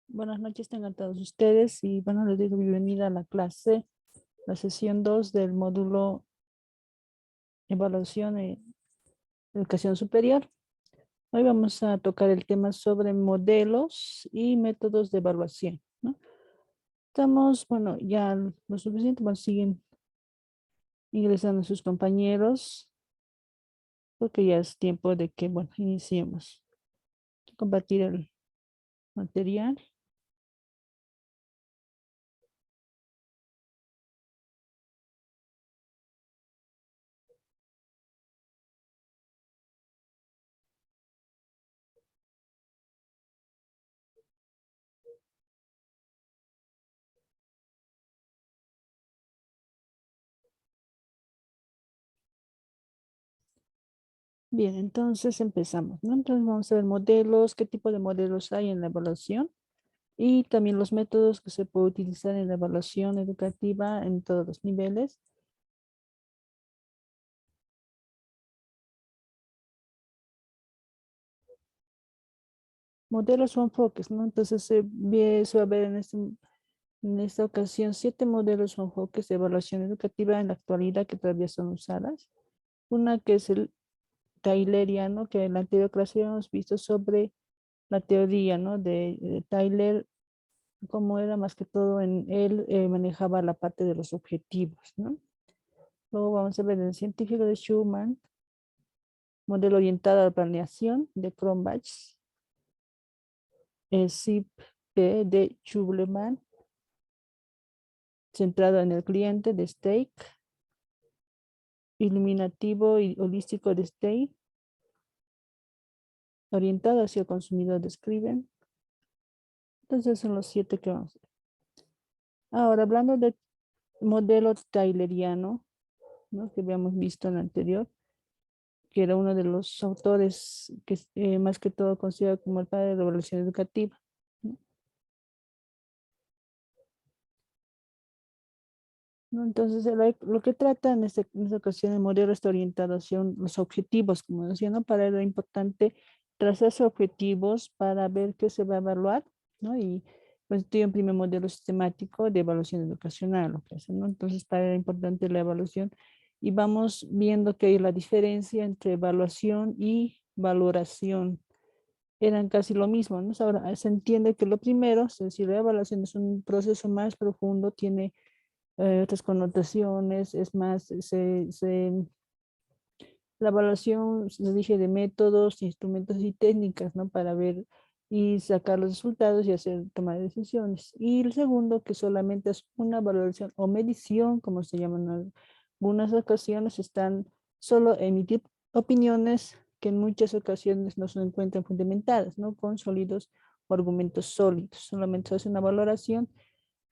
Buenas noches, tengan todos ustedes y bueno, les digo bienvenida a la clase, la sesión 2 del módulo Evaluación e Educación Superior. Hoy vamos a tocar el tema sobre modelos y métodos de evaluación, ¿no? Estamos, bueno, ya lo suficiente, bueno, siguen ingresando sus compañeros porque ya es tiempo de que, bueno, iniciemos. Compartir el material. Bien, entonces empezamos, ¿no? Entonces vamos a ver modelos, qué tipo de modelos hay en la evaluación y también los métodos que se puede utilizar en la evaluación educativa en todos los niveles. Modelos o enfoques, ¿no? Entonces se va a ver en esta ocasión 7 modelos o enfoques de evaluación educativa en la actualidad que todavía son usadas. Una que es el tayleriano, que en la anterior clase hemos visto sobre la teoría, ¿no? De Tyler, cómo era más que todo en él manejaba la parte de los objetivos, ¿no? Luego vamos a ver el científico de Schumann, modelo orientado a la planeación de Cronbach, el CIP-P de Schubleman, centrado en el cliente de Stake, iluminativo y holístico de Stake, orientado hacia el consumidor de Scriven. Entonces son los 7 que vamos a ver. Ahora, hablando del modelo tayleriano, ¿no? Que habíamos visto en el anterior, que era uno de los autores que más que todo considerado como el padre de la evaluación educativa, ¿no? ¿No? Entonces, lo que trata en esta ocasión el modelo está orientado hacia los objetivos, como decía, ¿no? Para él era importante trazarse objetivos para ver qué se va a evaluar, ¿no? Y constituye un primer modelo sistemático de evaluación educacional, lo que hace, ¿no? Entonces, para él era importante la evaluación y vamos viendo que hay la diferencia entre evaluación y valoración. Eran casi lo mismo, ¿no? Ahora se entiende que lo primero, es decir, la evaluación es un proceso más profundo, tiene otras connotaciones, es más, la evaluación, se dije, de métodos, instrumentos y técnicas, ¿no? Para ver y sacar los resultados y hacer tomar decisiones. Y el segundo, que solamente es una valoración o medición, como se llaman en algunas ocasiones, están solo emitir opiniones que en muchas ocasiones no se encuentran fundamentadas, ¿no? Con sólidos o argumentos sólidos. Solamente se hace una valoración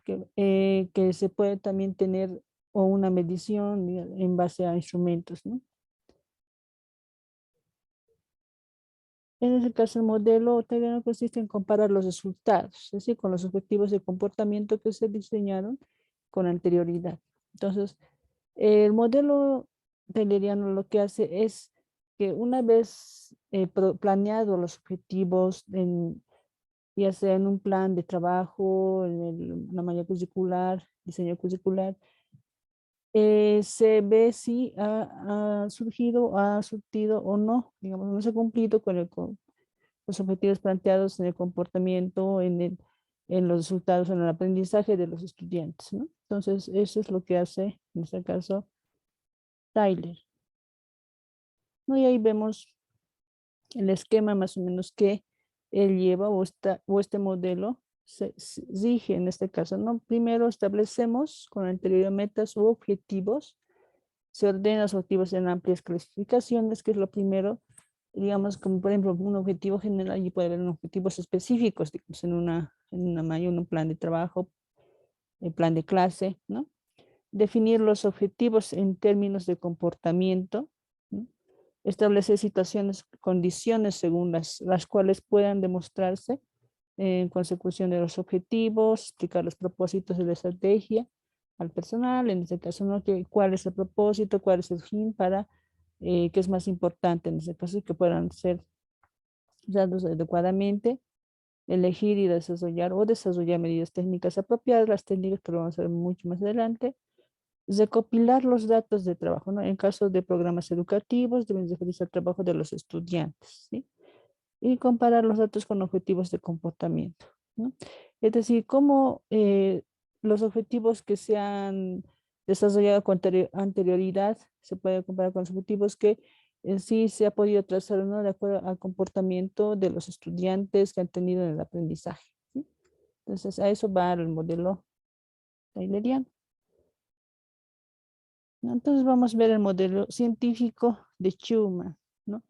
que se puede también tener o una medición en base a instrumentos, ¿no? En ese caso, el modelo tayloriano consiste en comparar los resultados, es decir, con los objetivos de comportamiento que se diseñaron con anterioridad. Entonces, el modelo tayloriano lo que hace es que una vez planeado los objetivos, ya sea en un plan de trabajo, en la malla curricular, diseño curricular, se ve si ha surgido, ha surtido o no, digamos, no se ha cumplido con los objetivos planteados en el comportamiento, en los resultados, en el aprendizaje de los estudiantes, ¿no? Entonces, eso es lo que hace, en este caso, Tyler, ¿no? Y ahí vemos el esquema más o menos que él lleva o este modelo se rige en este caso, ¿no? Primero establecemos con anterioridad metas u objetivos, se ordenan los objetivos en amplias clasificaciones, que es lo primero, digamos, como por ejemplo un objetivo general y puede haber objetivos específicos, digamos, en una malla, en un plan de trabajo, el plan de clase, ¿no? Definir los objetivos en términos de comportamiento, ¿no? Establecer situaciones, condiciones según las cuales puedan demostrarse en consecución de los objetivos, explicar los propósitos de la estrategia al personal, en este caso, ¿no? Cuál es el propósito, cuál es el fin para que es más importante en ese caso, y que puedan ser usados adecuadamente, elegir y desarrollar o desarrollar medidas técnicas apropiadas, las técnicas que lo vamos a ver mucho más adelante, recopilar los datos de trabajo, ¿no? En caso de programas educativos, deben de realizar trabajo de los estudiantes, ¿sí? Y comparar los datos con objetivos de comportamiento, ¿no? Es decir, cómo los objetivos que se han desarrollado con anterioridad se puede comparar con los objetivos que en sí se ha podido trazar o no de acuerdo al comportamiento de los estudiantes que han tenido en el aprendizaje, ¿sí? Entonces, a eso va el modelo tayloriano, ¿no? Entonces, vamos a ver el modelo científico de Schumann, ¿no?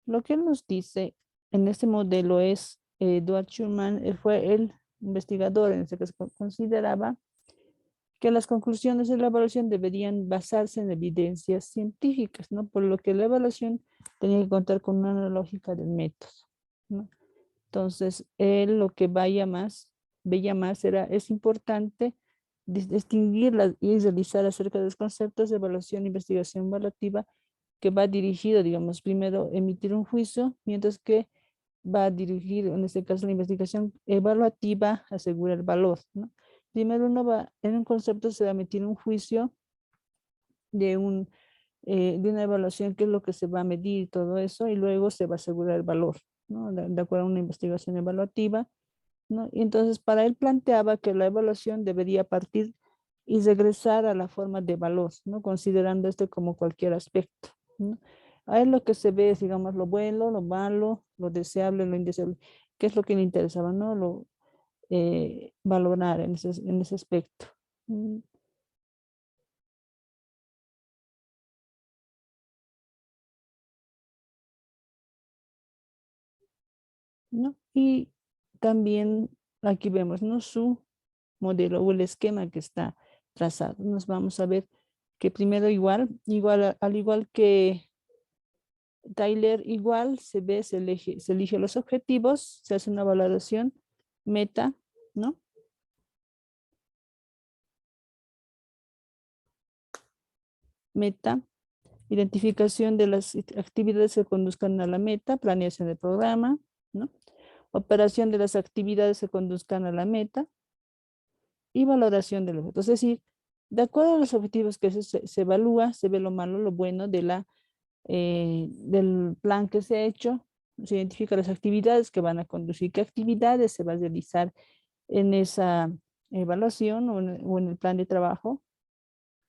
Lo que él nos dice en este modelo es, Edward Schumann fue el investigador en este caso, consideraba que las conclusiones de la evaluación deberían basarse en evidencias científicas, ¿no? Por lo que la evaluación tenía que contar con una lógica del método, ¿no? Entonces, él lo que veía más era, es importante distinguir y realizar acerca de los conceptos de evaluación e investigación evaluativa que va dirigido, digamos, primero emitir un juicio, mientras que va a dirigir, en este caso, la investigación evaluativa, asegura el valor, ¿no? Primero uno va, en un concepto se va a emitir un juicio de, de una evaluación, qué es lo que se va a medir y todo eso, y luego se va a asegurar el valor, ¿no? De acuerdo a una investigación evaluativa, ¿no? Y entonces para él planteaba que la evaluación debería partir y regresar a la forma de valor, ¿no? Considerando esto como cualquier aspecto, ¿no? A él lo que se ve es, digamos, lo bueno, lo malo, lo deseable, lo indeseable, qué es lo que le interesaba, ¿no? Valorar en ese aspecto. ¿No? Y también aquí vemos, ¿no? Su modelo o el esquema que está trazado. Nos vamos a ver que primero al igual que Tyler, igual se ve, se elige los objetivos, se hace una valoración meta, ¿no? Meta, identificación de las actividades que conduzcan a la meta, planeación del programa, ¿no? Operación de las actividades que conduzcan a la meta y valoración del objeto. Es decir, de acuerdo a los objetivos que se evalúa, se ve lo malo, lo bueno del plan que se ha hecho, se identifica las actividades que van a conducir, qué actividades se va a realizar en esa evaluación o en el plan de trabajo,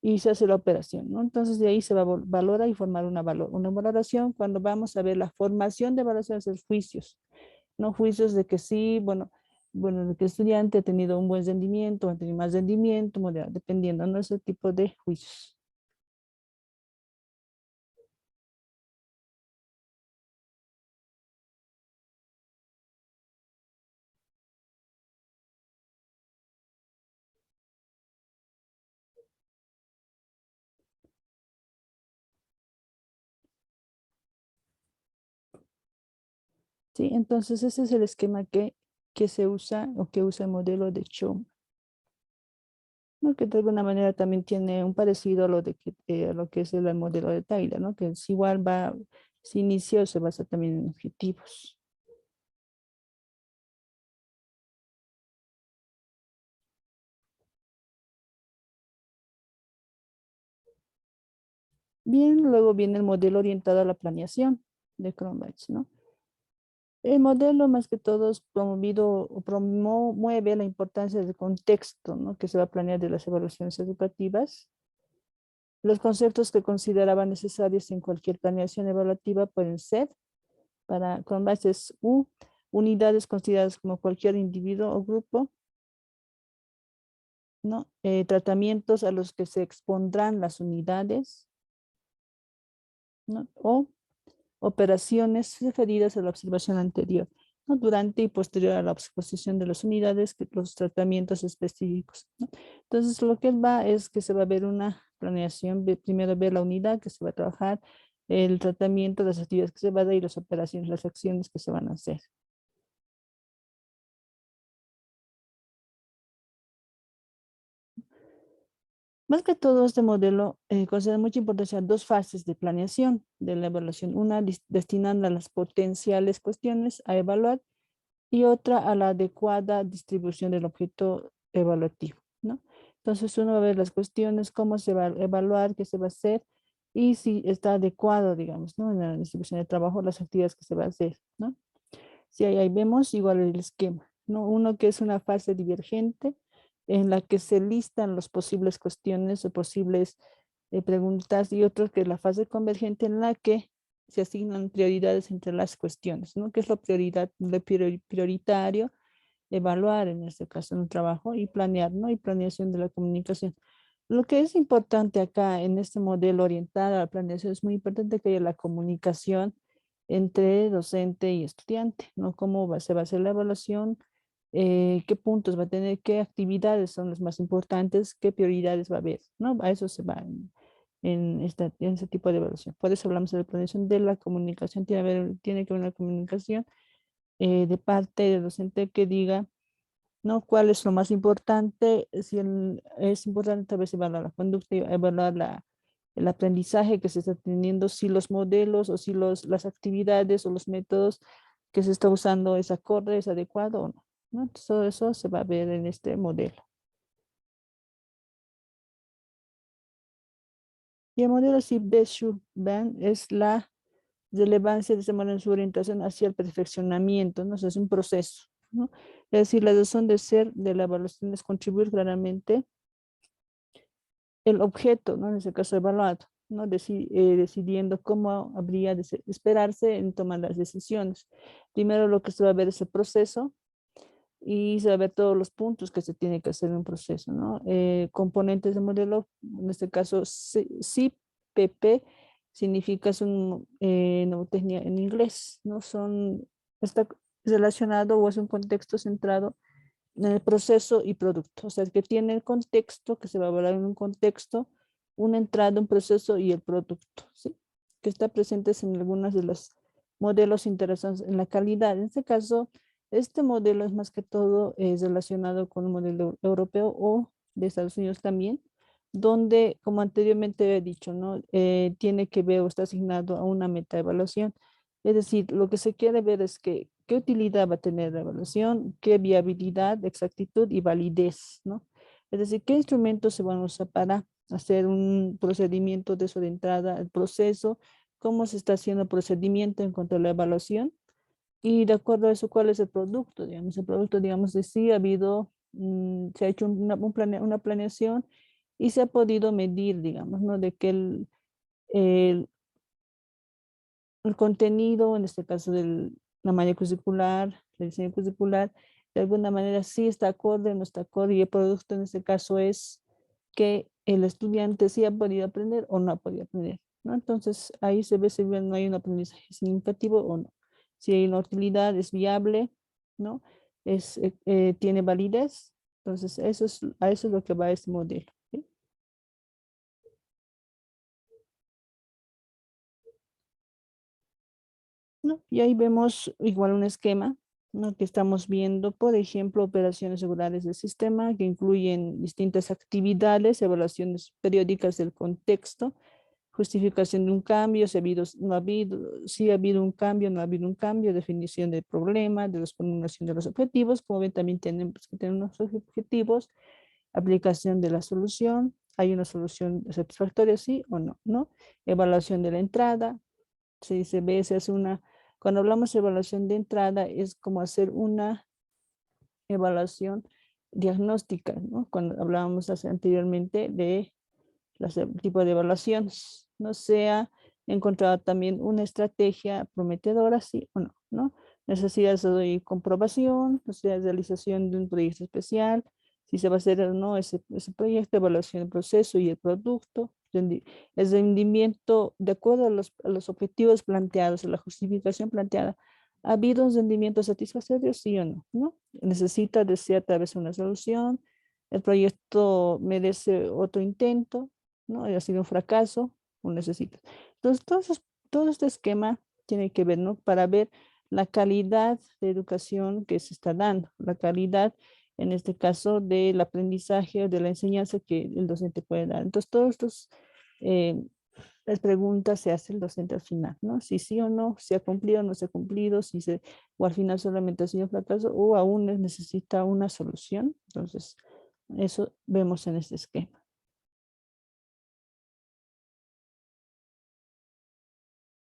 y se hace la operación, ¿no? Entonces de ahí se valora y formar una valoración. Cuando vamos a ver la formación de evaluaciones, es juicios, no juicios de que sí, bueno, de que el estudiante ha tenido un buen rendimiento, ha tenido más rendimiento, dependiendo, ¿no? Ese tipo de juicios. ¿Sí? Entonces ese es el esquema que se usa o que usa el modelo de Chow, ¿no? Que de alguna manera también tiene un parecido a a lo que es el modelo de Tyler, ¿no? Que es igual, se inicia o se basa también en objetivos. Bien, luego viene el modelo orientado a la planeación de Cronbach, ¿no? El modelo más que todo es promovido o promueve la importancia del contexto, ¿no? Que se va a planear de las evaluaciones educativas. Los conceptos que consideraba necesarios en cualquier planeación evaluativa pueden ser, con bases unidades consideradas como cualquier individuo o grupo, ¿no? Tratamientos a los que se expondrán las unidades, ¿no? O operaciones referidas a la observación anterior, ¿no? Durante y posterior a la exposición de las unidades, los tratamientos específicos, ¿no? Entonces, lo que va es que se va a ver una planeación, primero ver la unidad que se va a trabajar, el tratamiento, las actividades que se van a dar y las operaciones, las acciones que se van a hacer. Más que todo, este modelo considera mucha importancia dos fases de planeación de la evaluación. Una destinada a las potenciales cuestiones a evaluar y otra a la adecuada distribución del objeto evaluativo, ¿no? Entonces uno va a ver las cuestiones, cómo se va a evaluar, qué se va a hacer y si está adecuado, digamos, ¿no? En la distribución de trabajo, las actividades que se va a hacer, ¿no? Si ahí vemos igual el esquema, ¿no? Uno que es una fase divergente en la que se listan las posibles cuestiones o posibles preguntas y otro que es la fase convergente en la que se asignan prioridades entre las cuestiones, ¿no? ¿Qué es lo prioritario? Evaluar en este caso en un trabajo y planear, ¿no? Y planeación de la comunicación. Lo que es importante acá en este modelo orientado a la planeación es muy importante que haya la comunicación entre docente y estudiante, ¿no? Se va a hacer la evaluación, qué puntos va a tener, qué actividades son las más importantes, qué prioridades va a haber, ¿no? A eso se va en este tipo de evaluación. Por eso hablamos de la planeación de la comunicación. Tiene que haber una comunicación de parte del docente que diga, ¿no? ¿Cuál es lo más importante? Si es importante tal vez evaluar la conducta, evaluar el aprendizaje que se está teniendo, si los modelos o si las actividades o los métodos que se está usando es acorde, es adecuado o no, ¿no? Entonces, todo eso se va a ver en este modelo. Y el modelo SIP-D-SHUB-BAN es la relevancia de ese modelo en su orientación hacia el perfeccionamiento, ¿no? O sea, es un proceso, ¿no? Es decir, la razón de ser de la evaluación es contribuir claramente el objeto, ¿no? En ese caso evaluado, ¿no? Decidiendo cómo habría de esperarse en tomar las decisiones. Primero lo que se va a ver es el proceso y se va a ver todos los puntos que se tiene que hacer en un proceso, ¿no? Componentes de modelo, en este caso CIPP, significa, es un mnemotecnia en inglés, ¿no? Está relacionado o es un contexto centrado proceso y producto. O sea, que tiene el contexto, que se va a evaluar en un contexto, una entrada, un proceso y el producto, ¿sí? Que está presentes en algunos de los modelos interesantes en la calidad. En este caso, este modelo es más que todo relacionado con un modelo europeo o de Estados Unidos también, donde, como anteriormente he dicho, ¿no? Tiene que ver o está asignado a una meta evaluación. Es decir, lo que se quiere ver es que qué utilidad va a tener la evaluación, qué viabilidad, exactitud y validez, ¿no? Es decir, qué instrumentos se van a usar para hacer un procedimiento de eso de entrada, el proceso, cómo se está haciendo el procedimiento en cuanto a la evaluación y de acuerdo a eso, cuál es el producto, digamos. El producto, digamos, de sí ha habido, se ha hecho una planeación y se ha podido medir, digamos, ¿no? De que el el contenido, en este caso de la malla curricular, el diseño curricular, de alguna manera sí está acorde, no está acorde, y el producto en este caso es que el estudiante sí ha podido aprender o no ha podido aprender, ¿no? Entonces ahí se ve si bien no hay un aprendizaje significativo o no. Si hay una utilidad, es viable, ¿no? Tiene validez. Entonces a eso es lo que va este modelo, ¿sí? ¿No? Y ahí vemos igual un esquema, ¿no? Que estamos viendo, por ejemplo, operaciones regulares del sistema que incluyen distintas actividades, evaluaciones periódicas del contexto, justificación de un cambio, si ha habido, no ha habido, si ha habido un cambio, no ha habido un cambio, definición del problema, de la formulación de los objetivos, como ven también tenemos que tener unos objetivos, aplicación de la solución, hay una solución satisfactoria, sí o no, ¿no? Evaluación de la entrada, se ve, se hace cuando hablamos de evaluación de entrada, es como hacer una evaluación diagnóstica, ¿no? Cuando hablábamos anteriormente de los tipos de evaluaciones, no sea encontrado también una estrategia prometedora, sí o no, ¿no? Necesidades de comprobación, o sea, realización de un proyecto especial, si se va a hacer o no ese proyecto, evaluación del proceso y el producto, el rendimiento de acuerdo a los objetivos planteados, a la justificación planteada. ¿Ha habido un rendimiento satisfactorio, sí o no? ¿No? Necesita, desea tal vez una solución, el proyecto merece otro intento, ¿no? Ha sido un fracaso o necesita. Entonces, todo este esquema tiene que ver, ¿no? Para ver la calidad de educación que se está dando, la calidad en este caso del aprendizaje o de la enseñanza que el docente puede dar. Entonces, todos estos, las preguntas se hace el docente al final, ¿no? Si sí o no, si ha cumplido o no se ha cumplido, si se, o al final solamente ha sido fracaso o aún necesita una solución. Entonces, eso vemos en este esquema.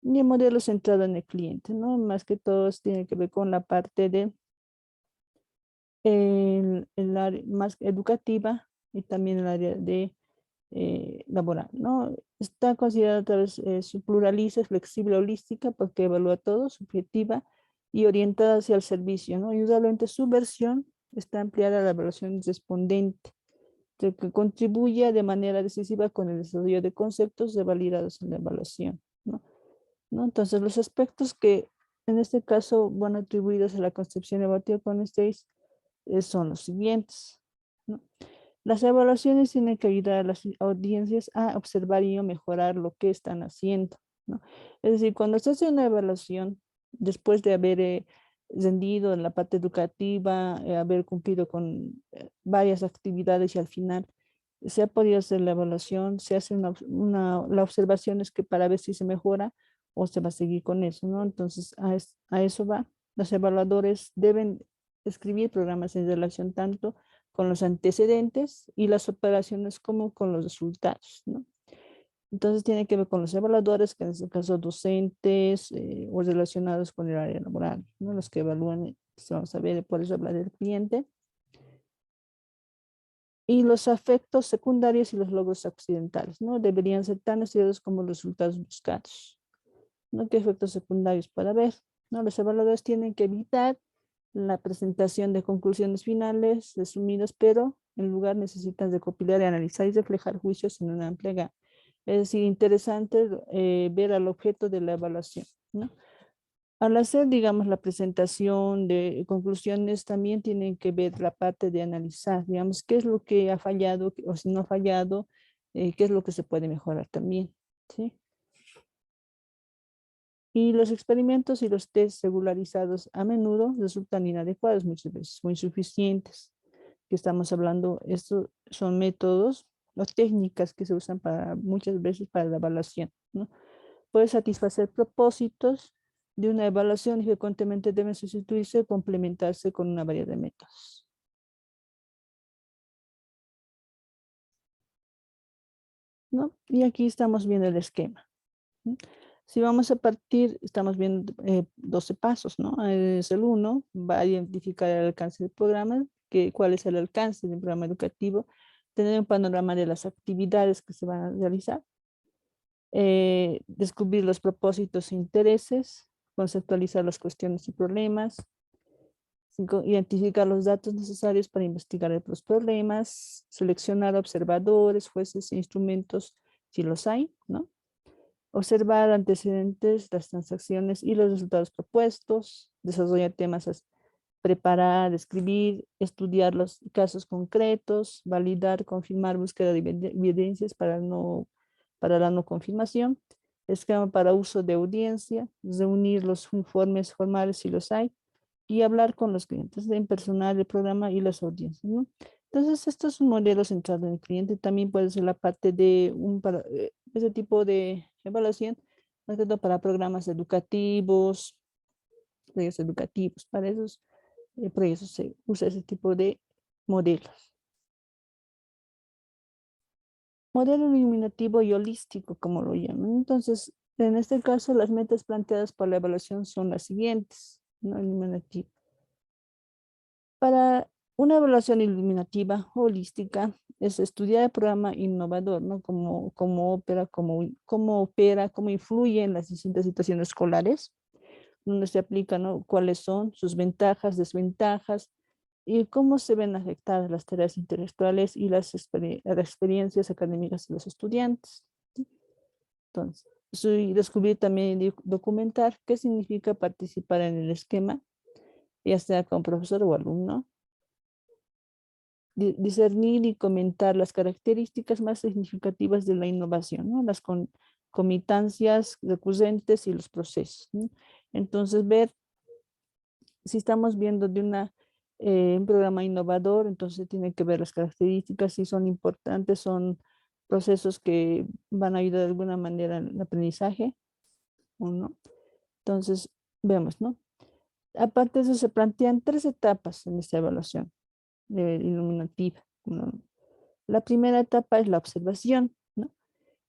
Y el modelo centrado en el cliente, ¿no? Más que todo tiene que ver con la parte de el área más educativa y también el área de laboral, ¿no? Está considerada otra vez su pluraliza, flexible, holística, porque evalúa todo, subjetiva y orientada hacia el servicio, ¿no? Y usualmente su versión está ampliada a la evaluación respondente, que contribuye de manera decisiva con el desarrollo de conceptos de validados en la evaluación, ¿no? Entonces, los aspectos que en este caso van atribuidos a la concepción evaluativa con STACE son los siguientes, ¿no? Las evaluaciones tienen que ayudar a las audiencias a observar y a mejorar lo que están haciendo, ¿no? Es decir, cuando se hace una evaluación, después de haber rendido en la parte educativa, haber cumplido con varias actividades y al final se ha podido hacer la evaluación, se hace la observación es que para ver si se mejora o se va a seguir con eso, ¿no? Entonces, a eso va. Los evaluadores deben escribir programas en relación tanto con los antecedentes y las operaciones como con los resultados, ¿no? Entonces tiene que ver con los evaluadores, que en este caso docentes o relacionados con el área laboral, ¿no? Los que evalúan, vamos a ver, por eso habla del cliente. Y los afectos secundarios y los logros accidentales, ¿no? Deberían ser tan estudiados como los resultados buscados, ¿no? ¿Qué efectos secundarios puede haber? ¿No? Los evaluadores tienen que evitar la presentación de conclusiones finales resumidas, pero en lugar necesitan recopilar y analizar y reflejar juicios en una amplia gama. Es decir, interesante ver al objeto de la evaluación, ¿no? Al hacer, digamos, la presentación de conclusiones, también tienen que ver la parte de analizar, digamos, qué es lo que ha fallado o si no ha fallado, qué es lo que se puede mejorar también, ¿sí? Y los experimentos y los test regularizados a menudo resultan inadecuados, muchas veces, o insuficientes. Que estamos hablando, estos son métodos o técnicas que se usan para muchas veces para la evaluación, ¿no? Puede satisfacer propósitos de una evaluación y frecuentemente deben sustituirse o complementarse con una variedad de métodos, ¿no? Y aquí estamos viendo el esquema, ¿no? Si vamos a partir, estamos viendo 12 pasos, ¿no? Es el 1, va a identificar el alcance del programa, cuál es el alcance del programa educativo, tener un panorama de las actividades que se van a realizar, descubrir los propósitos e intereses, conceptualizar las cuestiones y problemas, 5, identificar los datos necesarios para investigar los problemas, seleccionar observadores, jueces e instrumentos si los hay, ¿no? Observar antecedentes, las transacciones y los resultados propuestos, desarrollar temas, preparar, escribir, estudiar los casos concretos, validar, confirmar, búsqueda de evidencias para la no confirmación, esquema para uso de audiencia, reunir los informes formales si los hay, y hablar con los clientes en personal, el programa y las audiencias, ¿no? Entonces, esto es un modelo centrado en el cliente. También puede ser la parte de ese tipo de evaluación, más que todo para programas educativos, proyectos educativos. Para esos proyectos se usa ese tipo de modelos. Modelo iluminativo y holístico, como lo llaman. Entonces, en este caso, las metas planteadas para la evaluación son las siguientes, ¿no? Iluminativo. Para una evaluación iluminativa holística es estudiar el programa innovador, ¿no? Cómo opera, cómo influye en las distintas situaciones escolares, donde se aplica, ¿no? Cuáles son sus ventajas, desventajas y cómo se ven afectadas las tareas intelectuales y las experiencias académicas de los estudiantes. Entonces, descubrir también y documentar qué significa participar en el esquema, ya sea con profesor o alumno. Discernir y comentar las características más significativas de la innovación, ¿no? Las comitancias recurrentes y los procesos, ¿no? Entonces, ver si estamos viendo de una un programa innovador, entonces tiene que ver las características, si son importantes, son procesos que van a ayudar de alguna manera al aprendizaje o no. Entonces, vemos, ¿no? Aparte de eso, se plantean 3 etapas en esta evaluación iluminativa, ¿no? La primera etapa es la observación, ¿no?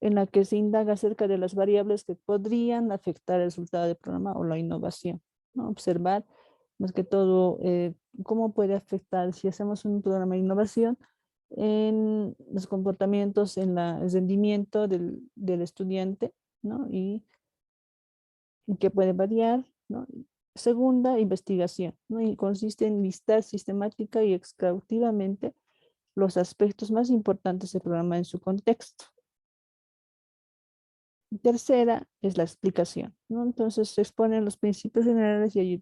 En la que se indaga acerca de las variables que podrían afectar el resultado del programa o la innovación, ¿no? Observar más que todo cómo puede afectar si hacemos un programa de innovación en los comportamientos, en el rendimiento del estudiante, ¿no? Y que puede variar, ¿no? Segunda, investigación, ¿no? Y consiste en listar sistemática y exhaustivamente los aspectos más importantes del programa en su contexto. Tercera es la explicación, ¿no? Entonces se exponen los principios generales y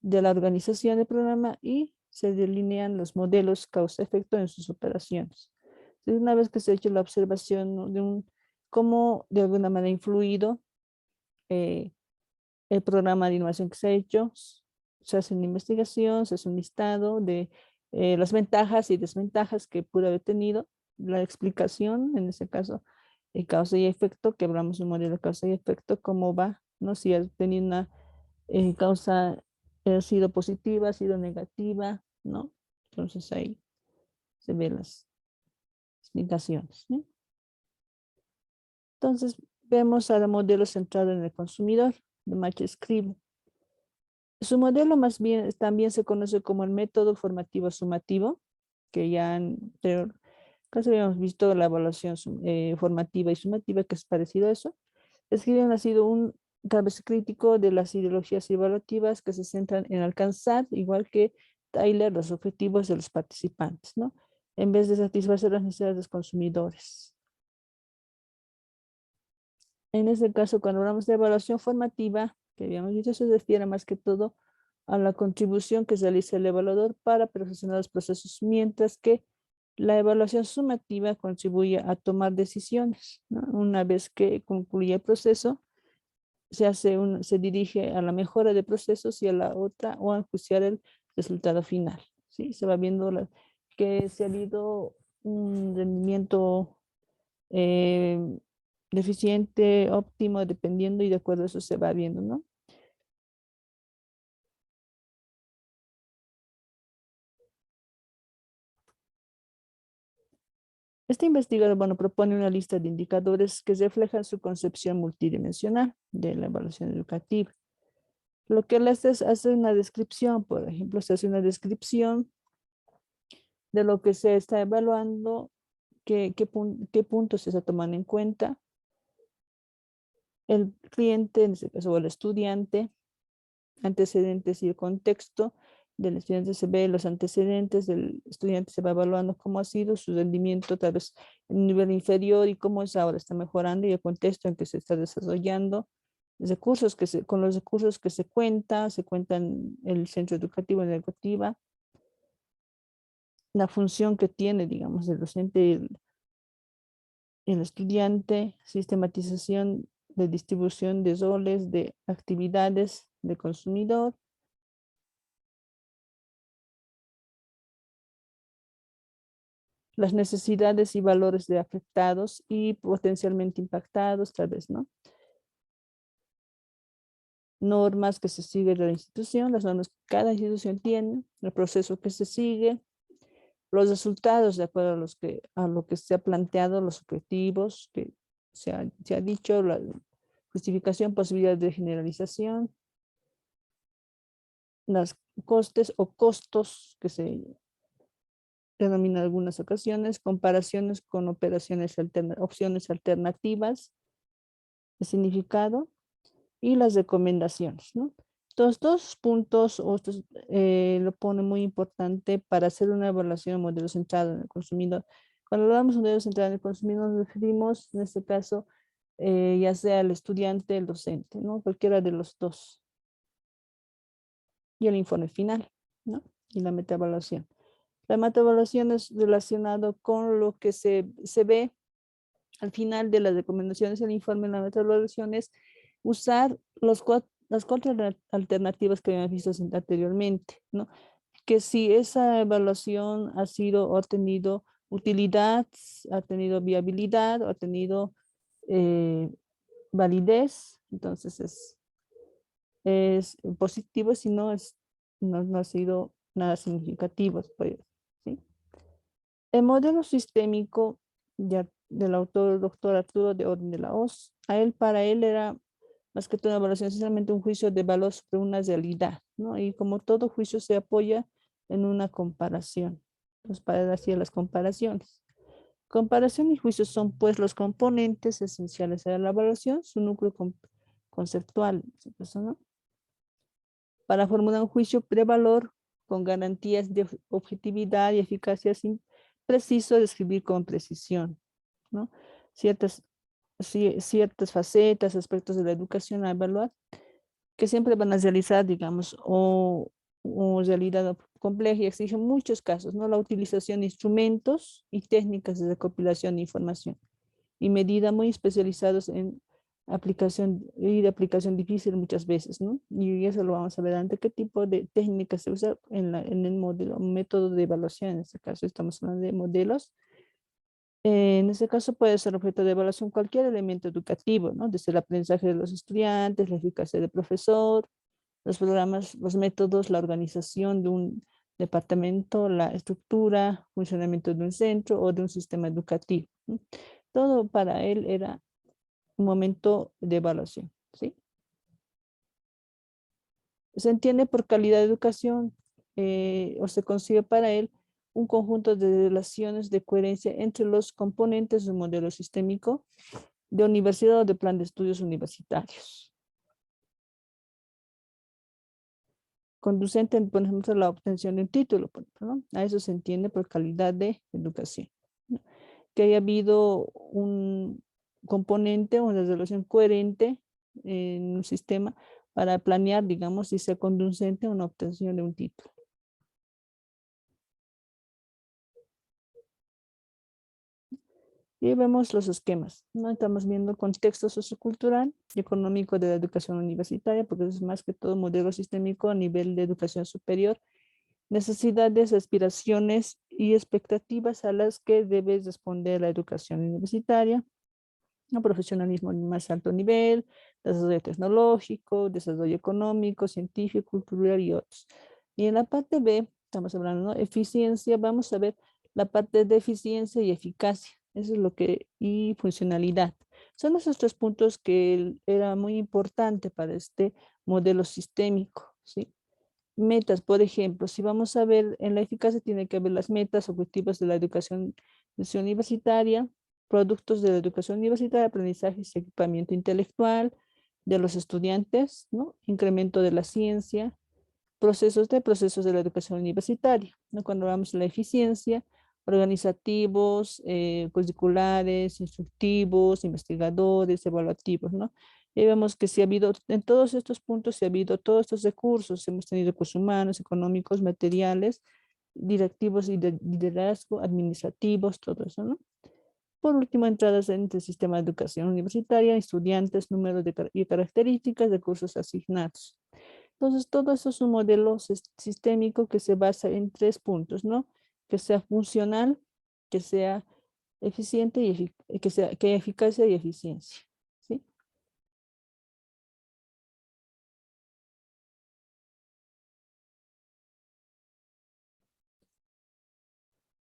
de la organización del programa y se delinean los modelos causa-efecto en sus operaciones. Entonces, una vez que se ha hecho la observación, ¿no? de cómo de alguna manera ha influido el programa de innovación que se ha hecho, se hace una investigación, se hace un listado de las ventajas y desventajas que pudo haber tenido, la explicación, en este caso, causa y efecto, que hablamos de un modelo de causa y efecto, cómo va, ¿no? Si ha tenido una causa, ha sido positiva, ha sido negativa, ¿no? Entonces ahí se ven las explicaciones, ¿no? Entonces vemos al modelo centrado en el consumidor de Macho-Scribe. Su modelo más bien también se conoce como el método formativo sumativo, que ya en anterior caso habíamos visto la evaluación formativa y sumativa, que es parecido a eso. Scriven ha sido un cabeza crítico de las ideologías evaluativas que se centran en alcanzar, igual que Tyler, los objetivos de los participantes, ¿no? En vez de satisfacer las necesidades de los consumidores. En este caso, cuando hablamos de evaluación formativa, que habíamos dicho, se refiere más que todo a la contribución que realiza el evaluador para perfeccionar los procesos, mientras que la evaluación sumativa contribuye a tomar decisiones, ¿no? Una vez que concluye el proceso, se dirige a la mejora de procesos y a la otra o a ajustar el resultado final, ¿sí? Se va viendo que se ha habido un rendimiento eh, deficiente, óptimo, dependiendo y de acuerdo a eso se va viendo, ¿no? Este investigador, bueno, propone una lista de indicadores que reflejan su concepción multidimensional de la evaluación educativa. Lo que él hace es hacer una descripción, por ejemplo, se hace una descripción de lo que se está evaluando, qué puntos se está tomando en cuenta, el cliente, en este caso, o el estudiante, antecedentes y el contexto del estudiante se ve los antecedentes del estudiante, se va evaluando cómo ha sido su rendimiento, tal vez en un nivel inferior y cómo es ahora, está mejorando y el contexto en que se está desarrollando, con los recursos que se cuentan el centro educativo en la educativa, la función que tiene, digamos, el docente y el estudiante, sistematización de distribución de roles, de actividades de consumidor, las necesidades y valores de afectados y potencialmente impactados, tal vez, ¿no? Normas que se siguen de la institución, las normas que cada institución tiene, el proceso que se sigue, los resultados de acuerdo a lo que se ha planteado, los objetivos que se ha dicho, la justificación, posibilidad de generalización, los costes o costos que se denomina en algunas ocasiones, comparaciones con opciones alternativas de significado y las recomendaciones, ¿no? Estos dos puntos lo pone muy importante para hacer una evaluación de modelo centrado en el consumidor. Cuando hablamos de modelo centrado en el consumidor, nos referimos, en este caso, ya sea el estudiante, el docente, ¿no? Cualquiera de los dos. Y el informe final, ¿no? Y la metaevaluación. La metaevaluación es relacionado con lo que se ve al final de las recomendaciones del informe. La metaevaluación es usar las 4 alternativas que habíamos visto anteriormente, ¿no? que si esa evaluación ha sido o ha tenido utilidad, ha tenido viabilidad o ha tenido eh, validez, entonces es positivo, si no, no ha sido nada significativo, pues, ¿sí? El modelo sistémico del autor, doctor Arturo de Orden de la Hoz, para él era más que toda una evaluación, esencialmente un juicio de valor sobre una realidad, ¿no? Y como todo juicio se apoya en una comparación. Entonces, para él hacía las comparaciones. Comparación y juicio son, pues, los componentes esenciales de la evaluación, su núcleo conceptual, ¿no? Para formular un juicio de valor con garantías de objetividad y eficacia, es preciso describir con precisión, ¿no? Ciertas, ciertas facetas, aspectos de la educación a evaluar, que siempre van a realizar, digamos, o realidad compleja y exige en muchos casos, ¿no? La utilización de instrumentos y técnicas de recopilación de información y medida muy especializados en aplicación y de aplicación difícil muchas veces, ¿no? Y eso lo vamos a ver ante qué tipo de técnicas se usa en el modelo, método de evaluación. En este caso estamos hablando de modelos. En este caso puede ser objeto de evaluación cualquier elemento educativo, ¿no? Desde el aprendizaje de los estudiantes, la eficacia del profesor, los programas, los métodos, la organización de un departamento, la estructura, funcionamiento de un centro o de un sistema educativo, ¿no? Todo para él era un momento de evaluación, ¿sí? Se entiende por calidad de educación o se concibe para él un conjunto de relaciones de coherencia entre los componentes de un modelo sistémico de universidad o de plan de estudios universitarios, conducente, por ejemplo, a la obtención de un título, por ejemplo, ¿no? A eso se entiende por calidad de educación, ¿no? Que haya habido un componente o una relación coherente en un sistema para planear, digamos, si sea conducente a una obtención de un título. Y ahí vemos los esquemas, ¿no? Estamos viendo contexto sociocultural y económico de la educación universitaria, porque eso es más que todo modelo sistémico a nivel de educación superior, necesidades, aspiraciones y expectativas a las que debe responder la educación universitaria, un profesionalismo en más alto nivel, desarrollo tecnológico, desarrollo económico, científico, cultural y otros. Y en la parte B, estamos hablando, ¿no? Eficiencia, vamos a ver la parte de eficiencia y eficacia. Eso es lo que, y funcionalidad. Son esos tres puntos que era muy importante para este modelo sistémico, ¿sí? Metas, por ejemplo, si vamos a ver en la eficacia, tiene que haber las metas, objetivos de la educación universitaria, productos de la educación universitaria, aprendizaje y equipamiento intelectual de los estudiantes, ¿no? Incremento de la ciencia, procesos de la educación universitaria, ¿no? Cuando hablamos de la eficiencia, organizativos, curriculares, instructivos, investigadores, evaluativos, ¿no? Y vemos que si ha habido, en todos estos puntos, si ha habido todos estos recursos, hemos tenido recursos humanos, económicos, materiales, directivos y de liderazgo, administrativos, todo eso, ¿no? Por último, entradas en el sistema de educación universitaria, estudiantes, número y características de cursos asignados. Entonces, todo eso es un modelo sistémico que se basa en tres puntos, ¿no? Que sea funcional, que sea eficiente y que haya eficacia y eficiencia, ¿sí?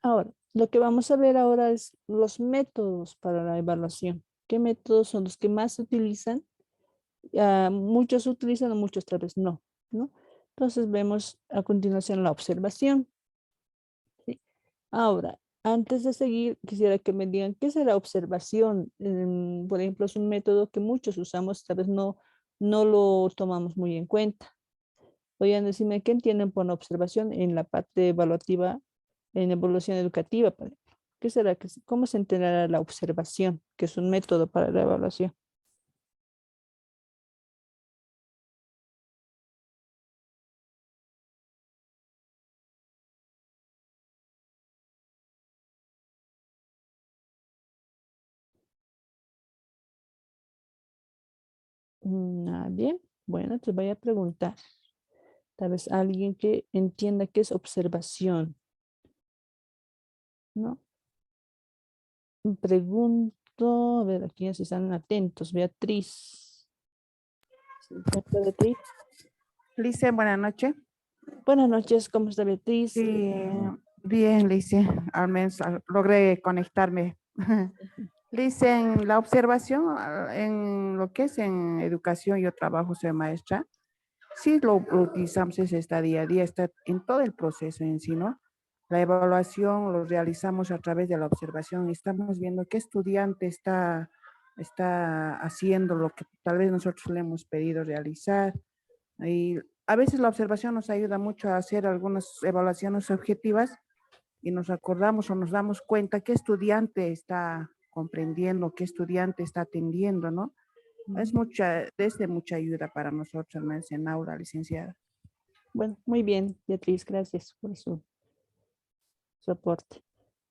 Ahora, lo que vamos a ver ahora es los métodos para la evaluación. ¿Qué métodos son los que más se utilizan? Muchos utilizan, muchos tal vez no, ¿no? Entonces vemos a continuación la observación, ¿sí? Ahora, antes de seguir, quisiera que me digan qué es la observación. Por ejemplo, es un método que muchos usamos, tal vez no lo tomamos muy en cuenta. Podrían decirme qué entienden por observación en la parte evaluativa, en evaluación educativa, por ejemplo. ¿Qué será? ¿Cómo se entenderá la observación, que es un método para la evaluación? Nadie. Bueno, te voy a preguntar. Tal vez alguien que entienda qué es observación, ¿no? Pregunto, a ver, aquí si están atentos. Beatriz. ¿Se encuentra Beatriz? Lice, buenas noches. Buenas noches, ¿cómo está Beatriz? Sí, bien, Lice, al menos logré conectarme. Lice, en la observación, en lo que es en educación, yo trabajo, soy maestra. Sí, lo utilizamos ese está día a día, está en todo el proceso en sí, ¿no? La evaluación lo realizamos a través de la observación. Estamos viendo qué estudiante está haciendo lo que tal vez nosotros le hemos pedido realizar. Y a veces la observación nos ayuda mucho a hacer algunas evaluaciones objetivas y nos acordamos o nos damos cuenta qué estudiante está comprendiendo, qué estudiante está atendiendo, ¿no? Es desde mucha ayuda para nosotros, al menos en aula, licenciada. Bueno, muy bien, Beatriz, gracias por su aporte.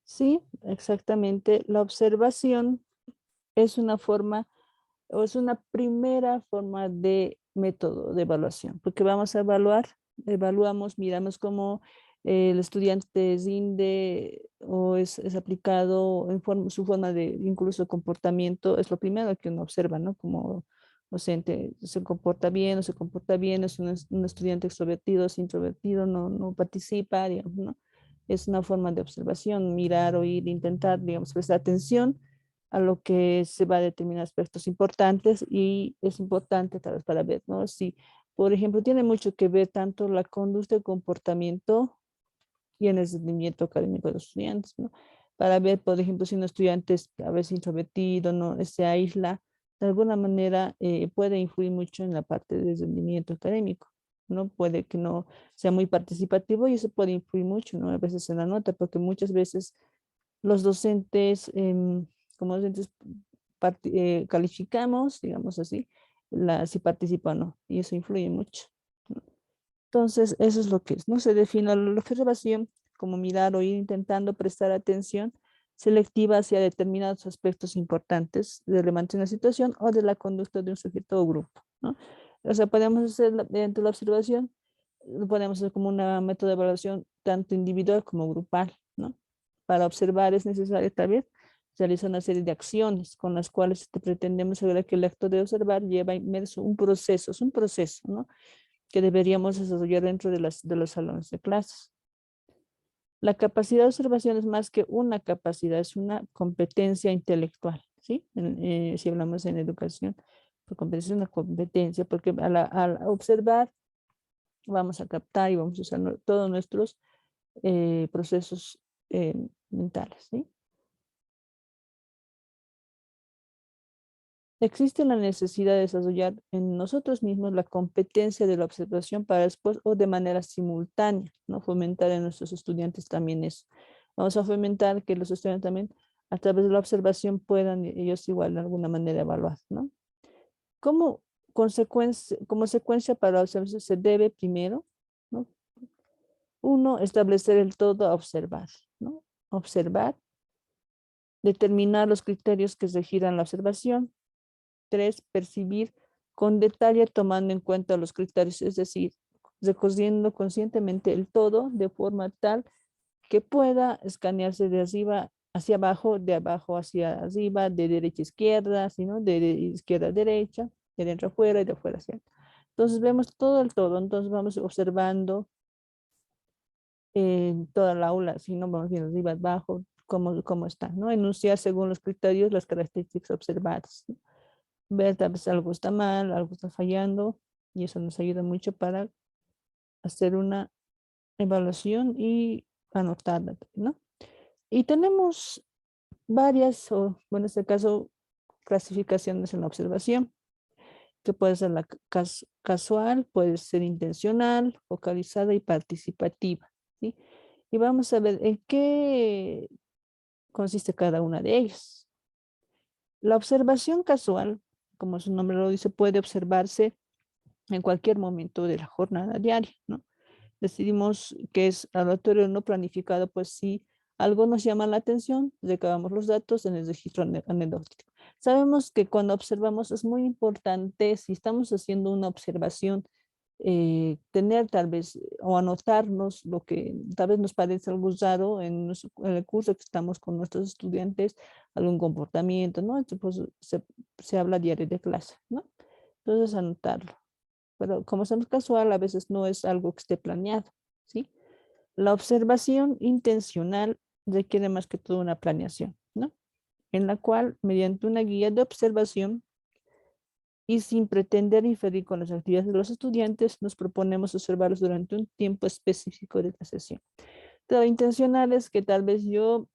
Sí, exactamente. La observación es una forma o es una primera forma de método de evaluación, porque vamos a evaluamos, miramos cómo el estudiante rinde o es aplicado en su forma de incluso comportamiento, es lo primero que uno observa, ¿no? Como docente, se comporta bien o se comporta bien, es un estudiante extrovertido, es introvertido, no participa, digamos, ¿no? Es una forma de observación, mirar, oír, intentar, digamos, prestar atención a lo que se va a determinar aspectos importantes y es importante tal vez para ver, ¿no? Si, por ejemplo, tiene mucho que ver tanto la conducta y comportamiento y en el rendimiento académico de los estudiantes, ¿no? Para ver, por ejemplo, si un estudiante es a veces introvertido, no se aísla, de alguna manera puede influir mucho en la parte del rendimiento académico, ¿no? Puede que no sea muy participativo y eso puede influir mucho, ¿no? A veces en la nota, porque muchas veces los docentes, como docentes, calificamos, digamos así, si participa o no, y eso influye mucho, ¿no? Entonces, eso es lo que es, ¿no? Se define la observación como mirar o ir intentando prestar atención selectiva hacia determinados aspectos importantes relevantes en la situación o de la conducta de un sujeto o grupo, ¿no? O sea, podemos hacer mediante la observación, lo podemos hacer como una método de evaluación tanto individual como grupal, ¿no? Para observar es necesario tal vez realizar una serie de acciones con las cuales pretendemos asegurar que el acto de observar lleva inmerso un proceso, es un proceso, ¿no? Que deberíamos desarrollar dentro de los salones de clases. La capacidad de observación es más que una capacidad, es una competencia intelectual, ¿sí? Si hablamos en educación, pues competencia es una competencia, porque al observar vamos a captar y vamos a usar todos nuestros procesos mentales, ¿sí? Existe la necesidad de desarrollar en nosotros mismos la competencia de la observación para después o de manera simultánea, ¿no? Fomentar en nuestros estudiantes también eso. Vamos a fomentar que los estudiantes también a través de la observación puedan ellos igual de alguna manera evaluar, ¿no? Como secuencia para la observación se debe primero, ¿no? Uno, establecer el todo a observar, ¿no? Observar, determinar los criterios que regirán la observación. 3, percibir con detalle tomando en cuenta los criterios, es decir, recorriendo conscientemente el todo de forma tal que pueda escanearse de arriba hacia abajo, de abajo hacia arriba, de derecha a izquierda, sino de izquierda a derecha, de dentro a afuera y de afuera hacia adentro. Entonces vemos todo el todo, entonces vamos observando en toda la aula, si no vamos viendo arriba, abajo, cómo está, ¿no? Enunciar según los criterios las características observadas, ¿no? Ver tal vez algo está mal, algo está fallando, y eso nos ayuda mucho para hacer una evaluación y anotarla, ¿no? Y tenemos varias, o bueno, en este caso, clasificaciones en la observación, que puede ser la casual, puede ser intencional, focalizada y participativa, ¿sí? Y vamos a ver en qué consiste cada una de ellas. La observación casual, como su nombre lo dice, puede observarse en cualquier momento de la jornada diaria, ¿no? Decidimos que es aleatorio no planificado, pues si algo nos llama la atención, recabamos los datos en el registro anecdótico. Sabemos que cuando observamos es muy importante, si estamos haciendo una observación tener tal vez o anotarnos lo que tal vez nos parece algo raro en el curso que estamos con nuestros estudiantes, algún comportamiento, ¿no? Entonces, pues, se habla diario de clase, ¿no? Entonces anotarlo. Pero como somos casual, a veces no es algo que esté planeado, ¿sí? La observación intencional requiere más que todo una planeación, ¿no? En la cual, mediante una guía de observación, y sin pretender inferir con las actividades de los estudiantes, nos proponemos observarlos durante un tiempo específico de la sesión. Lo intencional es que tal vez yo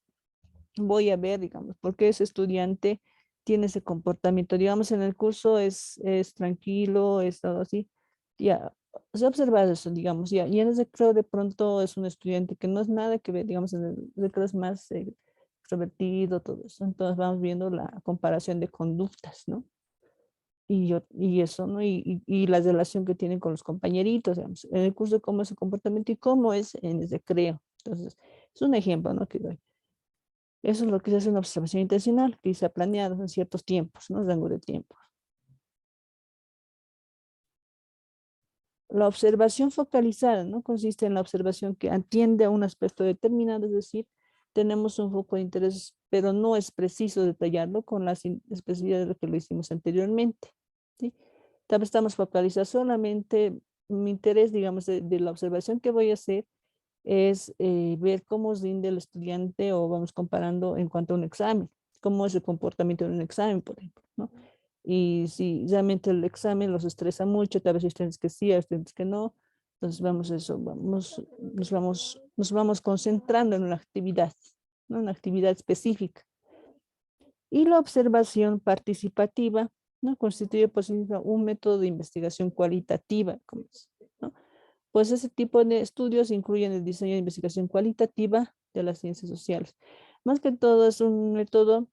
voy a ver, digamos, por qué ese estudiante tiene ese comportamiento. Digamos, en el curso es tranquilo, es todo así. Ya, se observa eso, digamos, ya. Y en el recreo de pronto es un estudiante que no es nada que ver, digamos, en el recreo es más extrovertido, todo eso. Entonces vamos viendo la comparación de conductas, ¿no? Y eso, ¿no? Y la relación que tienen con los compañeritos, digamos, en el curso, cómo es su comportamiento y cómo es en el recreo. Entonces, es un ejemplo, ¿no? Que doy. Eso es lo que se hace una observación intencional, que se ha planeado en ciertos tiempos, ¿no? Rango de tiempo. La observación focalizada, ¿no? Consiste en la observación que atiende a un aspecto determinado, es decir, tenemos un foco de interés, pero no es preciso detallarlo con las especificidades de lo que lo hicimos anteriormente, ¿sí? Tal vez estamos focalizados solamente, mi interés, digamos, de la observación que voy a hacer es ver cómo rinde el estudiante o vamos comparando en cuanto a un examen, cómo es el comportamiento en un examen, por ejemplo, ¿no? Y si realmente el examen los estresa mucho, tal vez hay estudiantes que sí, hay estudiantes que no, entonces vamos eso, nos vamos concentrando en una actividad, ¿no? Una actividad específica. Y la observación participativa, ¿no? Constituye por sí misma un método de investigación cualitativa, ¿no? Pues ese tipo de estudios incluyen el diseño de investigación cualitativa de las ciencias sociales. Más que todo es un método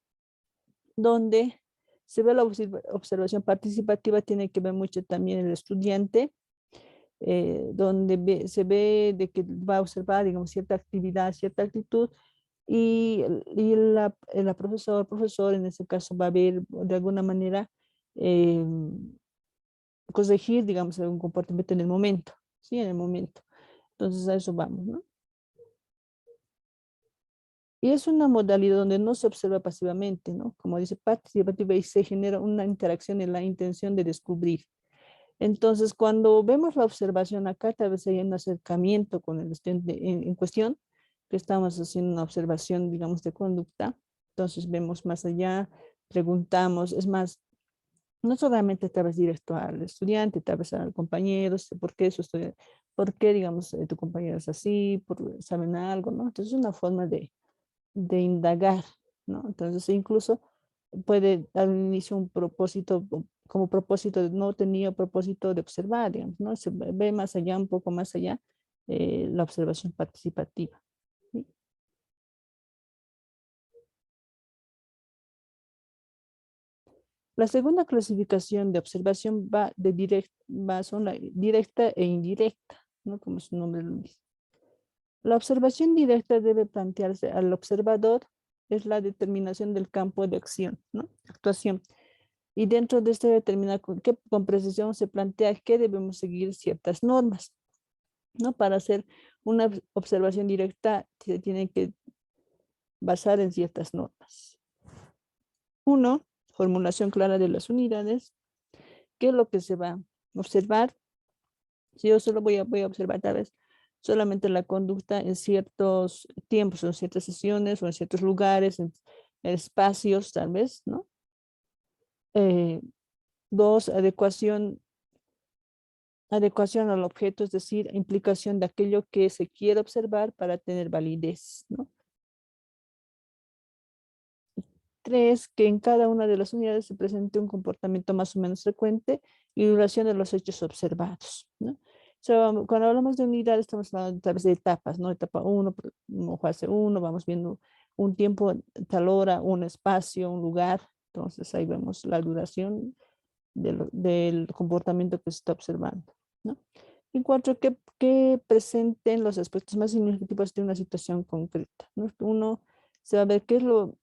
donde se ve la observación participativa, tiene que ver mucho también el estudiante, donde se ve de que va a observar, digamos, cierta actividad, cierta actitud, y la profesor en ese caso va a ver de alguna manera eh, corregir, digamos, algún comportamiento en el momento, ¿sí? En el momento. Entonces a eso vamos, ¿no? Y es una modalidad donde no se observa pasivamente, ¿no? Como dice participativa, y se genera una interacción en la intención de descubrir. Entonces, cuando vemos la observación acá, tal vez hay un acercamiento con el estudiante en cuestión, que estamos haciendo una observación, digamos, de conducta. Entonces, vemos más allá, preguntamos, es más, no solamente tal vez directo al estudiante, tal vez al compañero, ¿por qué por qué, digamos, tu compañero es así, saben algo, ¿no? Entonces, es una forma de indagar, ¿no? Entonces, incluso puede dar un inicio un propósito, como propósito, no tenía propósito de observar, digamos, ¿no? Se ve más allá, un poco más allá, la observación participativa, ¿sí? La segunda clasificación de observación son la directa e indirecta, ¿no? Como su nombre lo dice. La observación directa debe plantearse al observador, es la determinación del campo de acción, ¿no? Actuación. Y dentro de este determinar con precisión se plantea que debemos seguir ciertas normas, ¿no? Para hacer una observación directa se tiene que basar en ciertas normas. Uno, formulación clara de las unidades. ¿Qué es lo que se va a observar? Si yo solo voy a observar tal vez solamente la conducta en ciertos tiempos, en ciertas sesiones o en ciertos lugares, en espacios tal vez, ¿no? Dos, adecuación al objeto, es decir, implicación de aquello que se quiere observar para tener validez, ¿no? Tres, que en cada una de las unidades se presente un comportamiento más o menos frecuente y duración de los hechos observados, ¿no? Cuando hablamos de unidades estamos hablando tal vez de etapas, ¿no? Etapa 1, fase 1, vamos viendo un tiempo, tal hora, un espacio, un lugar. Entonces ahí vemos la duración del comportamiento que se está observando, ¿no? Y cuatro, que presenten los aspectos más significativos de una situación concreta, ¿no? Uno se va a ver en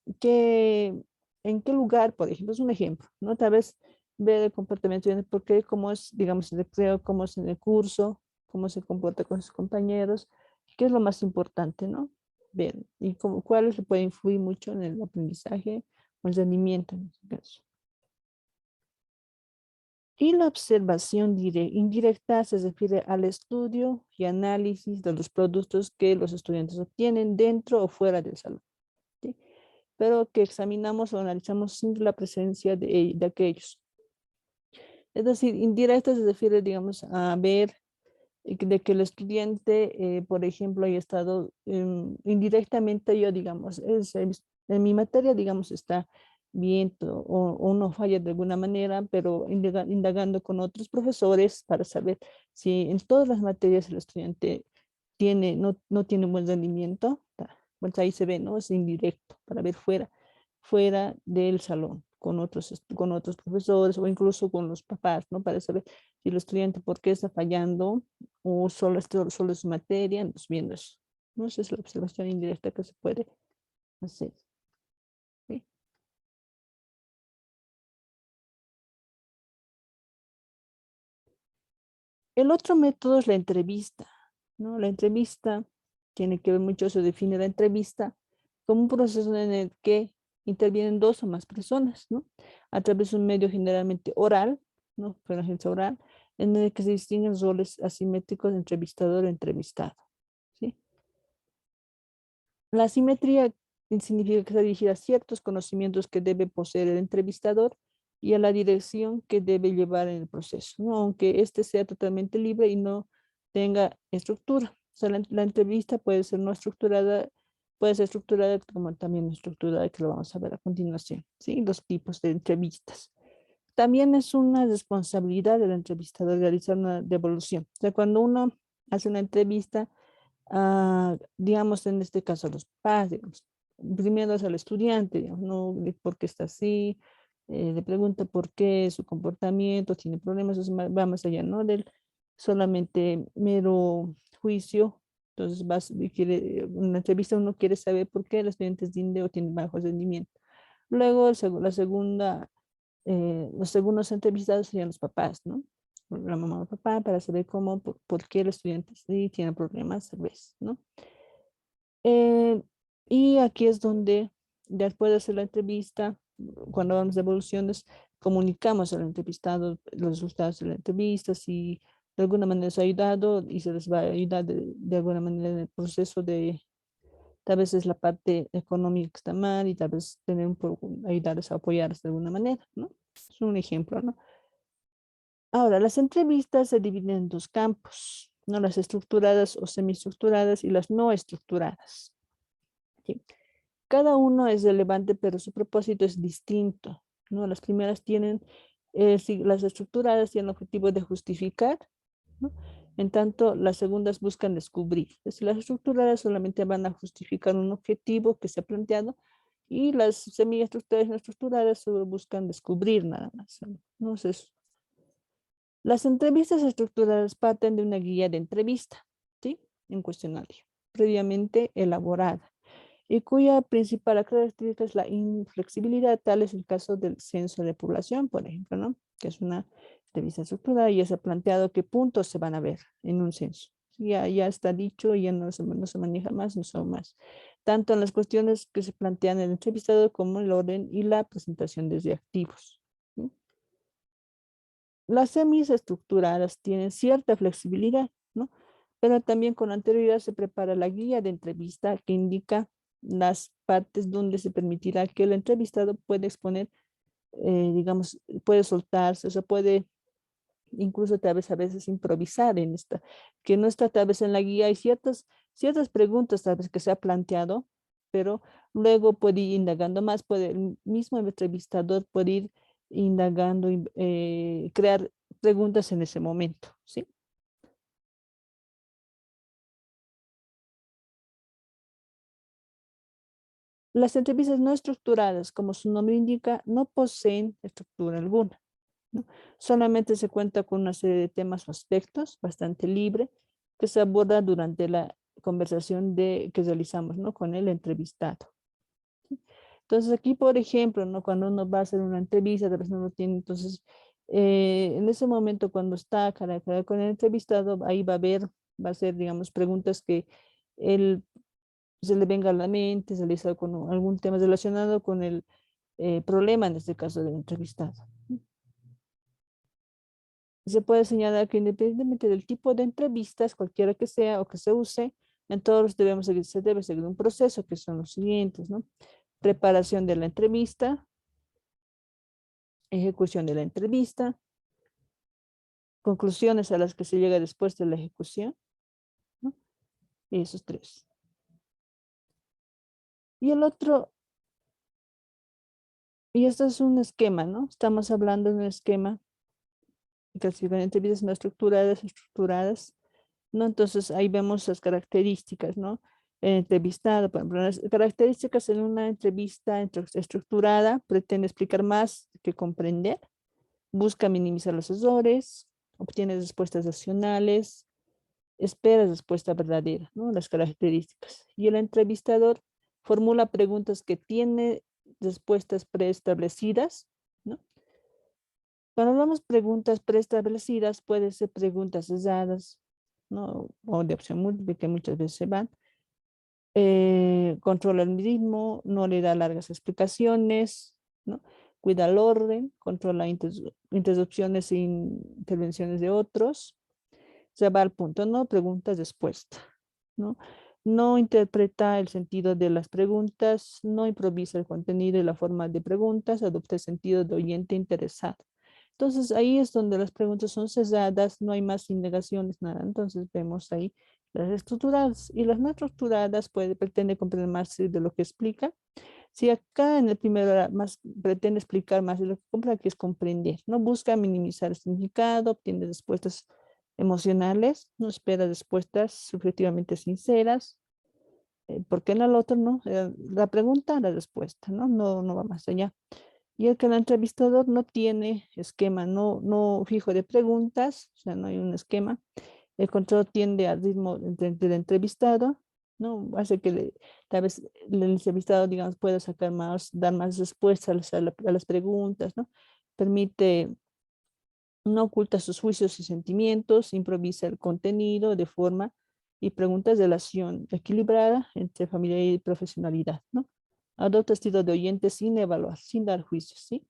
qué lugar, por ejemplo, es un ejemplo, ¿no? Tal vez ver el comportamiento estudiante, porque cómo es, digamos, el recreo, cómo es en el curso, cómo se comporta con sus compañeros, qué es lo más importante, ¿no? Ver, y cómo, cuáles le pueden influir mucho en el aprendizaje o el rendimiento en este caso. Y la observación indirecta se refiere al estudio y análisis de los productos que los estudiantes obtienen dentro o fuera del salón, ¿sí? Pero que examinamos o analizamos sin la presencia de aquellos. Es decir, indirecta se refiere, digamos, a ver de que el estudiante, por ejemplo, haya estado indirectamente, yo, digamos, en mi materia, digamos, está bien o no falla de alguna manera, pero indagando con otros profesores para saber si en todas las materias el estudiante no tiene buen rendimiento, pues ahí se ve, ¿no? Es indirecto, para ver fuera del salón, con otros profesores o incluso con los papás, ¿no? Para saber si el estudiante por qué está fallando o solo es materia, pues viendo eso. ¿No? Esa es la observación indirecta que se puede hacer. ¿Sí? El otro método es la entrevista, ¿no? La entrevista tiene que ver mucho, se define la entrevista como un proceso en el que intervienen dos o más personas, ¿no? A través de un medio generalmente oral, ¿no? Con la agencia oral, en el que se distinguen roles asimétricos de entrevistador e entrevistado, ¿sí? La asimetría significa que se dirige a ciertos conocimientos que debe poseer el entrevistador y a la dirección que debe llevar en el proceso, ¿no? Aunque este sea totalmente libre y no tenga estructura. O sea, la entrevista puede ser no estructurada, puede ser estructurada como también no estructurada, que lo vamos a ver a continuación, ¿sí? Los tipos de entrevistas. También es una responsabilidad del entrevistador realizar una devolución. O sea, cuando uno hace una entrevista, digamos, en este caso a los papás, digamos, primero es al estudiante, digamos, no de por qué está así, le pregunta por qué su comportamiento tiene problemas, eso va más allá, ¿no? Del solamente mero juicio. Entonces, una entrevista uno quiere saber por qué el estudiante es rinde o tiene bajo rendimiento. Luego, los segundos entrevistados serían los papás, ¿no? La mamá o el papá para saber por qué el estudiante sí tiene problemas, tal vez, ¿no? Eh, y aquí es donde, después de hacer la entrevista, cuando hablamos de evoluciones, comunicamos al entrevistado los resultados de la entrevista, si de alguna manera les ha ayudado y se les va a ayudar de alguna manera en el proceso tal vez es la parte económica que está mal y tal vez tener ayudarles a apoyarles de alguna manera, ¿no? Es un ejemplo, ¿no? Ahora, las entrevistas se dividen en dos campos, ¿no? Las estructuradas o semiestructuradas y las no estructuradas. ¿Sí? Cada uno es relevante, pero su propósito es distinto, ¿no? Las primeras las estructuradas tienen el objetivo de justificar, ¿no? En tanto, las segundas buscan descubrir. Entonces, las estructuradas solamente van a justificar un objetivo que se ha planteado y las semiestructuradas y no estructuradas solo buscan descubrir nada más, ¿no? Entonces, las entrevistas estructuradas parten de una guía de entrevista, ¿sí? Un cuestionario previamente elaborada y cuya principal característica es la inflexibilidad. Tal es el caso del censo de población, por ejemplo, ¿no? Que es una entrevista estructurada y ya se ha planteado qué puntos se van a ver en un censo. Ya está dicho, ya no se maneja más, no son más. Tanto en las cuestiones que se plantean en el entrevistado como el orden y la presentación de reactivos, ¿sí? Las semiestructuradas tienen cierta flexibilidad, ¿no? Pero también con anterioridad se prepara la guía de entrevista que indica las partes donde se permitirá que el entrevistado pueda exponer, digamos, puede soltarse, o sea, puede incluso tal vez a veces improvisar en esta, que no está tal vez en la guía. Hay ciertas preguntas tal vez que se ha planteado, pero luego puede ir indagando más, el mismo entrevistador puede ir indagando, crear preguntas en ese momento, ¿sí? Las entrevistas no estructuradas, como su nombre indica, no poseen estructura alguna, ¿no? Solamente se cuenta con una serie de temas o aspectos bastante libre que se aborda durante la conversación que realizamos, ¿no? Con el entrevistado. Entonces aquí, por ejemplo, ¿no? Cuando uno va a hacer una entrevista, tal vez no tiene entonces En ese momento, cuando está cara a cara con el entrevistado, ahí va a ser, digamos, preguntas que él se le venga a la mente, se le hizo con algún tema relacionado con el problema, en este caso del entrevistado. Se puede señalar que independientemente del tipo de entrevistas, cualquiera que sea o que se use, en todos debemos seguir, se debe seguir un proceso que son los siguientes, ¿no? Preparación de la entrevista, ejecución de la entrevista, conclusiones a las que se llega después de la ejecución, ¿no? Y esos tres. Y el otro, y esto es un esquema, ¿no? Estamos hablando de un esquema, clasifican entrevistas no estructuradas, estructuradas, ¿no? Entonces ahí vemos las características, ¿no? El entrevistado, por ejemplo, las características en una entrevista estructurada pretende explicar más que comprender, busca minimizar los errores, obtiene respuestas racionales, espera respuesta verdadera, ¿no? Las características. Y el entrevistador formula preguntas que tiene respuestas preestablecidas, ¿no? Cuando hablamos preguntas preestablecidas, puede ser preguntas cesadas, ¿no? O de opción múltiple, que muchas veces se van. Controla el ritmo, no le da largas explicaciones, ¿no? Cuida el orden, controla interrupciones e intervenciones de otros. Se va al punto, ¿no? Preguntas, respuesta, ¿no? No interpreta el sentido de las preguntas, no improvisa el contenido y la forma de preguntas, adopta el sentido de oyente interesado. Entonces ahí es donde las preguntas son cesadas, no hay más indagaciones, nada. Entonces vemos ahí las estructuradas y las no estructuradas pretende comprender más de lo que explica. Si acá en el primero más pretende explicar más de lo que compra, que es comprender, no busca minimizar el significado, obtiene respuestas emocionales, no espera respuestas subjetivamente sinceras, porque en el otro no, la pregunta, la respuesta, ¿no? No va más allá. Y el que el entrevistador no tiene esquema, no fijo de preguntas, o sea, no hay un esquema. El control tiende al ritmo del entrevistado, ¿no? Hace que tal vez el entrevistado, digamos, pueda sacar más, dar más respuestas a las preguntas, ¿no? Permite, no oculta sus juicios y sentimientos, improvisa el contenido de forma y preguntas de relación equilibrada entre familia y profesionalidad, ¿no? Adopta estilo de oyente sin evaluar, sin dar juicios, ¿sí?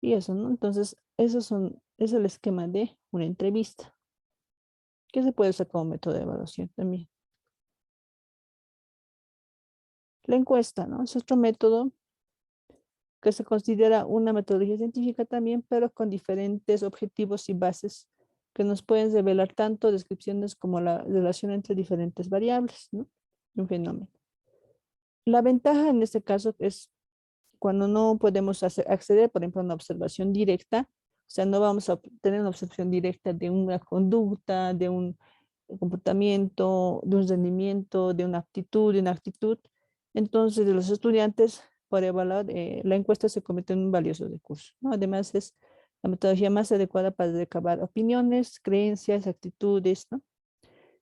Y eso, ¿no? Entonces, es el esquema de una entrevista, que se puede usar como método de evaluación también. La encuesta, ¿no? Es otro método que se considera una metodología científica también, pero con diferentes objetivos y bases que nos pueden revelar tanto descripciones como la relación entre diferentes variables, ¿no? Un fenómeno. La ventaja en este caso es cuando no podemos acceder, por ejemplo, a una observación directa, o sea, no vamos a tener una observación directa de una conducta, de un comportamiento, de un rendimiento, de una aptitud, de una actitud. Entonces, de los estudiantes, para evaluar, la encuesta se convierte en un valioso recurso, ¿no? Además, es la metodología más adecuada para recabar opiniones, creencias, actitudes, ¿no?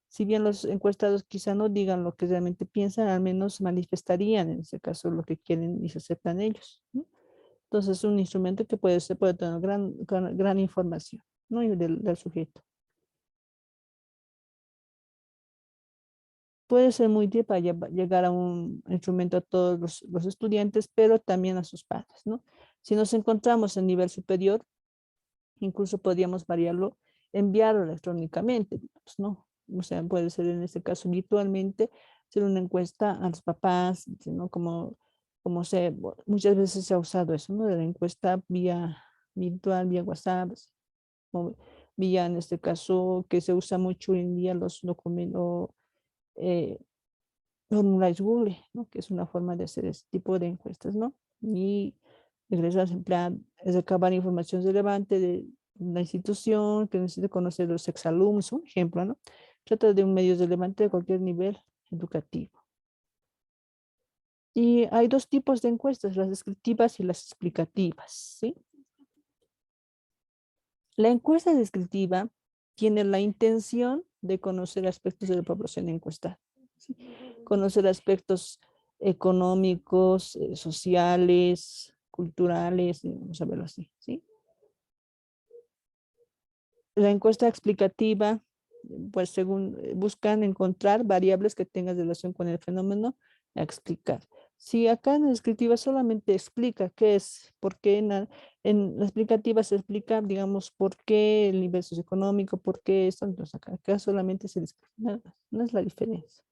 Si bien los encuestados quizá no digan lo que realmente piensan, al menos manifestarían en ese caso lo que quieren y se aceptan ellos, ¿no? Entonces es un instrumento que puede tener gran información, ¿no? Y del sujeto. Puede ser muy útil para llegar a un instrumento a todos los estudiantes, pero también a sus padres, ¿no? Si nos encontramos en nivel superior, incluso podríamos variarlo, enviarlo electrónicamente, pues, ¿no? O sea, puede ser en este caso virtualmente, hacer una encuesta a los papás, ¿no? Muchas veces se ha usado eso, ¿no? De la encuesta vía virtual, vía WhatsApp, o vía, en este caso, que se usa mucho hoy en día los documentos, eh, formularios Google, ¿no? Que es una forma de hacer este tipo de encuestas, ¿no? Y egresados en plan, es recabar información relevante de la institución que necesita conocer los exalumnos, un ejemplo, ¿no? Trata de un medio relevante de cualquier nivel educativo. Y hay dos tipos de encuestas, las descriptivas y las explicativas, ¿sí? La encuesta descriptiva tiene la intención de conocer aspectos de la población encuestada, ¿sí? Conocer aspectos económicos, sociales, culturales, vamos a verlo así, ¿sí? La encuesta explicativa, pues según buscan encontrar variables que tengan relación con el fenómeno a explicar. Si acá en la descriptiva solamente explica qué es, por qué en la explicativa se explica, digamos, por qué el nivel socioeconómico, por qué esto, entonces acá solamente se describe, nada más, no es la diferencia.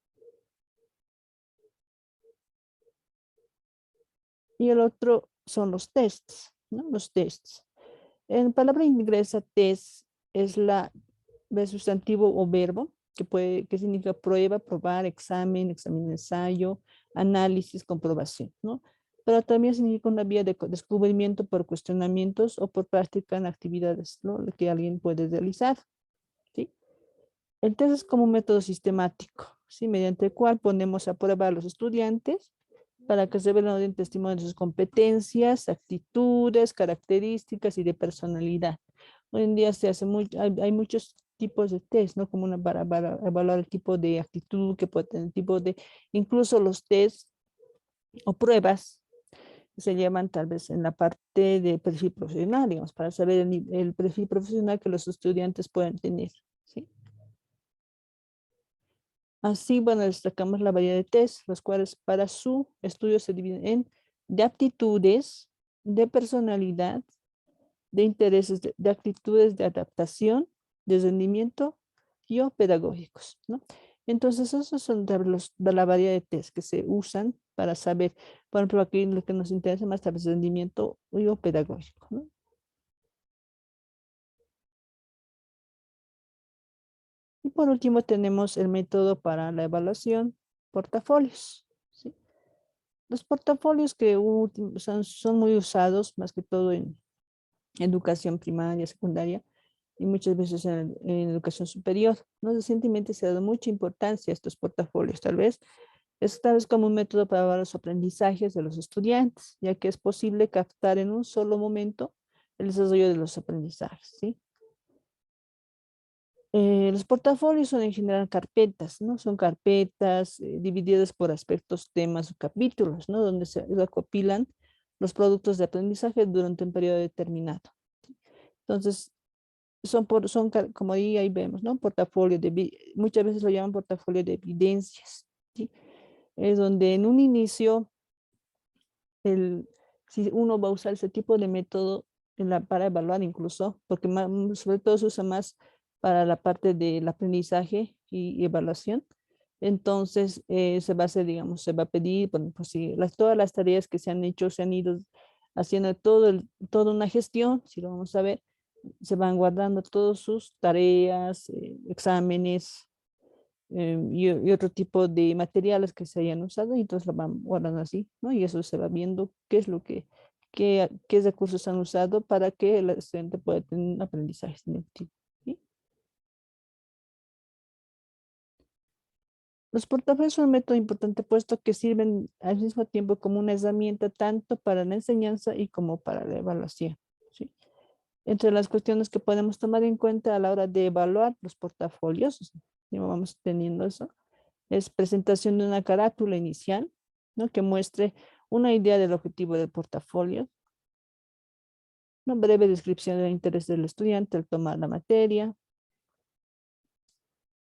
Y el otro son los tests, ¿no? Los tests. En palabra inglesa, test es el sustantivo o verbo, que significa prueba, probar, examen, examen, ensayo, análisis, comprobación, ¿no? Pero también significa una vía de descubrimiento por cuestionamientos o por práctica en actividades, ¿no? Lo que alguien puede realizar, ¿sí? El test es como un método sistemático, ¿sí? Mediante el cual ponemos a prueba a los estudiantes para que se vean en testimonio de sus competencias, actitudes, características y de personalidad. Hoy en día se hace hay muchos tipos de test, ¿no? Como una para evaluar el tipo de actitud que puede tener, el tipo de, incluso los test o pruebas se llevan tal vez en la parte de perfil profesional, digamos, para saber el perfil profesional que los estudiantes pueden tener, ¿sí? Así, bueno, destacamos la variedad de test, los cuales para su estudio se dividen en de aptitudes, de personalidad, de intereses, de actitudes de adaptación, de rendimiento y o pedagógicos, ¿no? Entonces, esos son de la variedad de test que se usan para saber, por ejemplo, aquí lo que nos interesa más tal vez rendimiento y o pedagógico, ¿no? Y por último tenemos el método para la evaluación, portafolios, ¿sí? Los portafolios que son muy usados, más que todo en educación primaria, secundaria, y muchas veces en educación superior, ¿no? Recientemente se ha dado mucha importancia a estos portafolios, tal vez como un método para evaluar los aprendizajes de los estudiantes, ya que es posible captar en un solo momento el desarrollo de los aprendizajes, ¿sí? Los portafolios son en general carpetas, ¿no? Son carpetas divididas por aspectos, temas o capítulos, ¿no? Donde se recopilan los productos de aprendizaje durante un periodo determinado. Entonces, como ahí vemos, ¿no? Muchas veces lo llaman portafolio de evidencias, ¿sí? Es donde en un inicio, si uno va a usar ese tipo de método para evaluar incluso, porque sobre todo se usa más para la parte del aprendizaje y evaluación, entonces se va a hacer, digamos, se va a pedir, bueno, pues si todas las tareas que se han hecho, se han ido haciendo toda una gestión, si lo vamos a ver, se van guardando todas sus tareas, exámenes y otro tipo de materiales que se hayan usado y entonces lo van guardando así, ¿no? Y eso se va viendo qué es qué recursos han usado para que el estudiante pueda tener un aprendizaje significativo, ¿sí? Los portafolios son un método importante puesto que sirven al mismo tiempo como una herramienta tanto para la enseñanza y como para la evaluación, ¿sí? Entre las cuestiones que podemos tomar en cuenta a la hora de evaluar los portafolios, ya vamos teniendo eso, es presentación de una carátula inicial, ¿no? Que muestre una idea del objetivo del portafolio, una breve descripción del interés del estudiante al tomar la materia,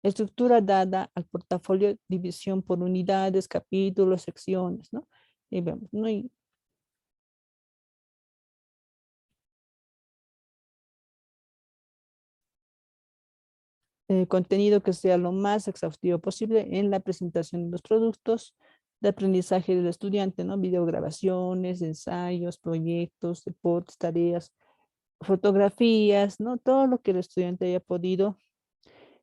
estructura dada al portafolio, división por unidades, capítulos, secciones, ¿no? Y vemos, ¿no? Y contenido que sea lo más exhaustivo posible en la presentación de los productos de aprendizaje del estudiante, ¿no? Videograbaciones, ensayos, proyectos, deportes, tareas, fotografías, ¿no? Todo lo que el estudiante haya podido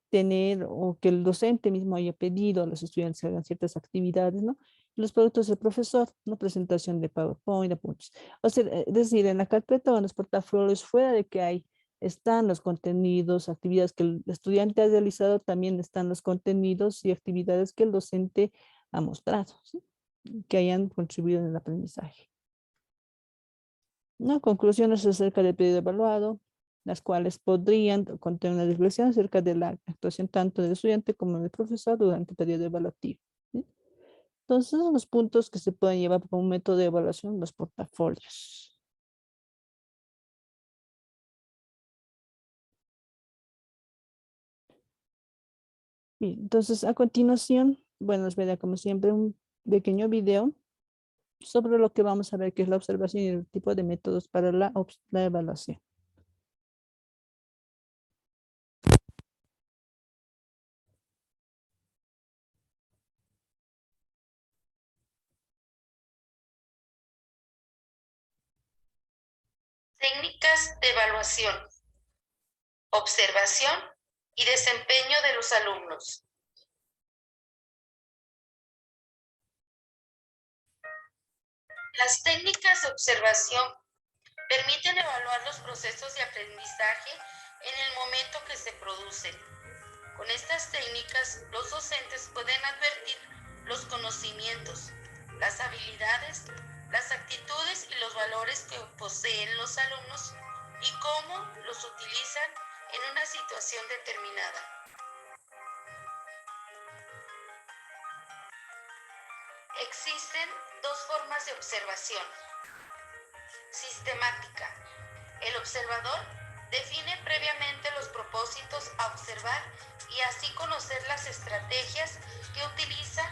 tener o que el docente mismo haya pedido a los estudiantes que hagan ciertas actividades, ¿no? Los productos del profesor, ¿no? Presentación de PowerPoint, apuntes. O sea, es decir, en la carpeta o en los portafolios, fuera de que están los contenidos, actividades que el estudiante ha realizado, también están los contenidos y actividades que el docente ha mostrado, ¿sí? Que hayan contribuido en el aprendizaje. ¿No? Conclusiones acerca del pedido evaluado, las cuales podrían contener una reflexión acerca de la actuación tanto del estudiante como del profesor durante el periodo evaluativo, ¿sí? Entonces, son los puntos que se pueden llevar como un método de evaluación, los portafolios. Bien, entonces a continuación, bueno, les verá como siempre un pequeño video sobre lo que vamos a ver, que es la observación y el tipo de métodos para la evaluación. Técnicas de evaluación, observación y desempeño de los alumnos. Las técnicas de observación permiten evaluar los procesos de aprendizaje en el momento que se producen. Con estas técnicas, los docentes pueden advertir los conocimientos, las habilidades, las actitudes y los valores que poseen los alumnos y cómo los utilizan en una situación determinada. Existen dos formas de observación. Sistemática. El observador define previamente los propósitos a observar y así conocer las estrategias que utiliza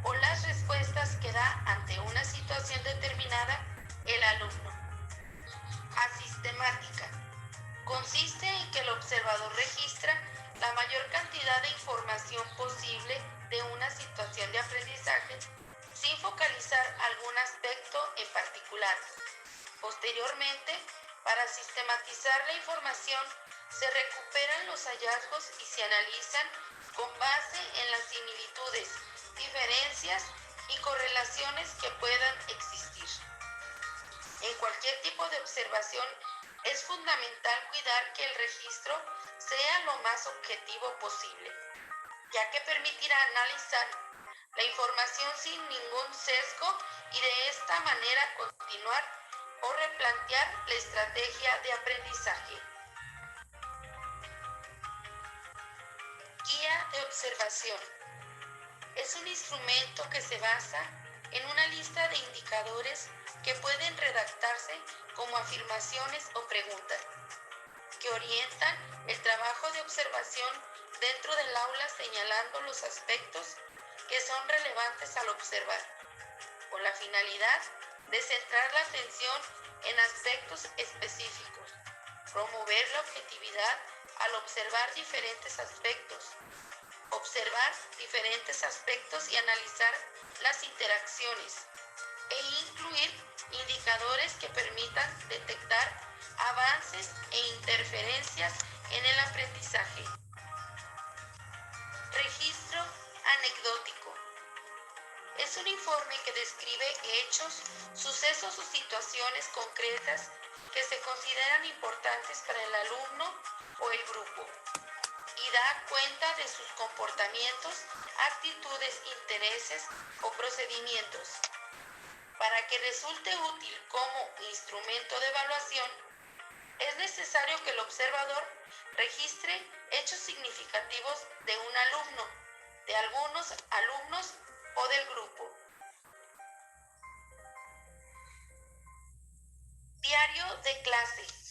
o las respuestas que da ante una situación determinada el alumno. Asistemática. Consiste en que el observador registra la mayor cantidad de información posible de una situación de aprendizaje sin focalizar algún aspecto en particular. Posteriormente, para sistematizar la información, se recuperan los hallazgos y se analizan con base en las similitudes, diferencias y correlaciones que puedan existir. En cualquier tipo de observación, es fundamental cuidar que el registro sea lo más objetivo posible, ya que permitirá analizar la información sin ningún sesgo y de esta manera continuar o replantear la estrategia de aprendizaje. Guía de observación. Es un instrumento que se basa en una lista de indicadores que pueden redactarse como afirmaciones o preguntas, que orientan el trabajo de observación dentro del aula señalando los aspectos que son relevantes al observar, con la finalidad de centrar la atención en aspectos específicos, promover la objetividad al observar diferentes aspectos, y analizar las interacciones e incluir indicadores que permitan detectar avances e interferencias en el aprendizaje. Registro anecdótico. Es un informe que describe hechos, sucesos o situaciones concretas que se consideran importantes para el alumno o el grupo y da cuenta de sus comportamientos, actitudes, intereses o procedimientos. Para que resulte útil como instrumento de evaluación, es necesario que el observador registre hechos significativos de un alumno, de algunos alumnos o del grupo. Diario de clase.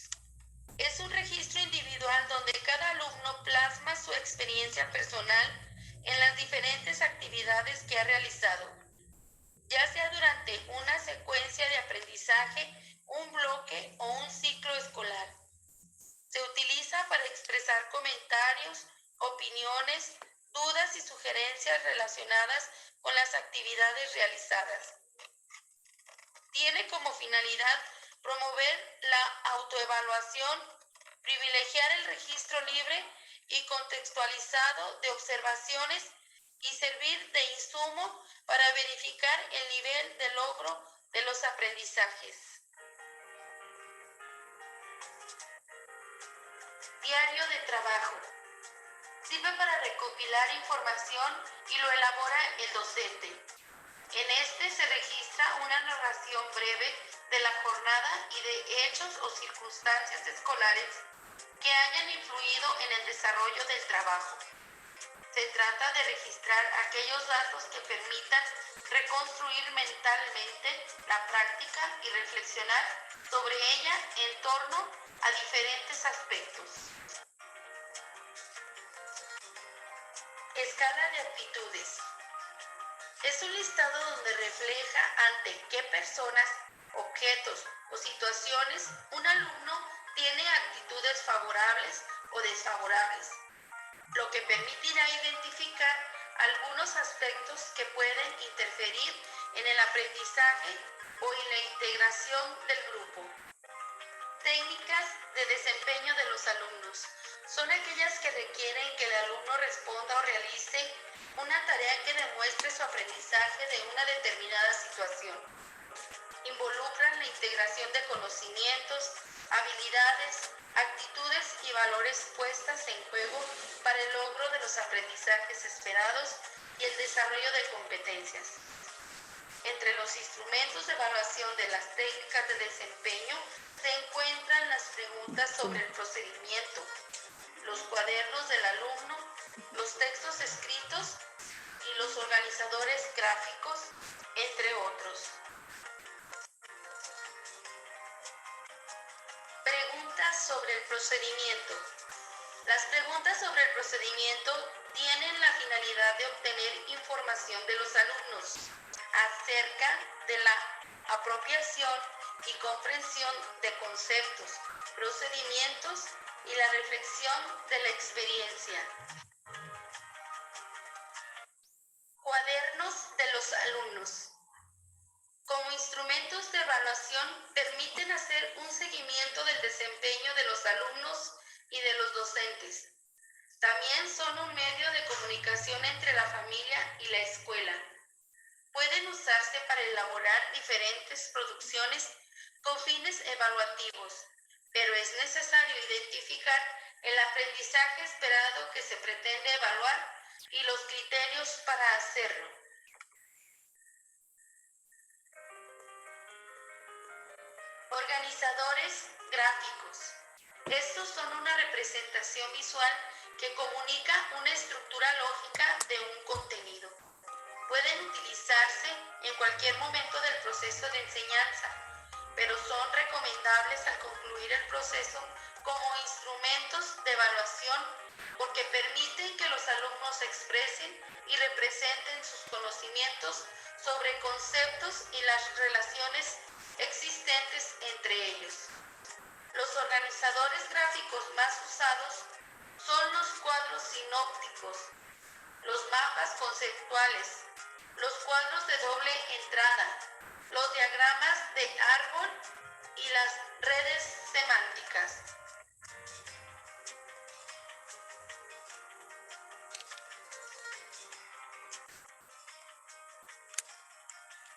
Es un registro individual donde cada alumno plasma su experiencia personal en las diferentes actividades que ha realizado, ya sea durante una secuencia de aprendizaje, un bloque o un ciclo escolar. Se utiliza para expresar comentarios, opiniones, dudas y sugerencias relacionadas con las actividades realizadas. Tiene como finalidad promover la autoevaluación, privilegiar el registro libre y contextualizado de observaciones y servir de insumo para verificar el nivel de logro de los aprendizajes. Diario de trabajo. Sirve para recopilar información y lo elabora el docente. En este se registra una narración breve de la jornada y de hechos o circunstancias escolares que hayan influido en el desarrollo del trabajo. Se trata de registrar aquellos datos que permitan reconstruir mentalmente la práctica y reflexionar sobre ella en torno a diferentes aspectos. Escala de actitudes. Es un listado donde refleja ante qué personas, objetos o situaciones un alumno tiene actitudes favorables o desfavorables, lo que permitirá identificar algunos aspectos que pueden interferir en el aprendizaje o en la integración del grupo. Técnicas de desempeño de los alumnos. Son aquellas que requieren que el alumno responda o realice una tarea que demuestre su aprendizaje de una determinada situación. Involucran la integración de conocimientos, habilidades, actitudes y valores puestas en juego para el logro de los aprendizajes esperados y el desarrollo de competencias. Entre los instrumentos de evaluación de las técnicas de desempeño se encuentran las preguntas sobre el procedimiento, los cuadernos del alumno, los textos escritos y los organizadores gráficos, entre otros. Preguntas sobre el procedimiento. Las preguntas sobre el procedimiento tienen la finalidad de obtener información de los alumnos acerca de la apropiación y comprensión de conceptos, procedimientos y la reflexión de la experiencia. Cuadernos de los alumnos. Como instrumentos de evaluación permiten hacer un seguimiento del desempeño de los alumnos y de los docentes. También son un medio de comunicación entre la familia y la escuela. Pueden usarse para elaborar diferentes producciones con fines evaluativos, pero es necesario identificar el aprendizaje esperado que se pretende evaluar y los criterios para hacerlo. Organizadores gráficos. Estos son una representación visual que comunica una estructura lógica de un contenido. Pueden utilizarse en cualquier momento del proceso de enseñanza, pero son recomendables al concluir el proceso como instrumentos de evaluación porque permiten que los alumnos expresen y representen sus conocimientos sobre conceptos y las relaciones existentes entre ellos. Los organizadores gráficos más usados son los cuadros sinópticos, los mapas conceptuales, los cuadros de doble entrada, los diagramas de árbol y las redes semánticas.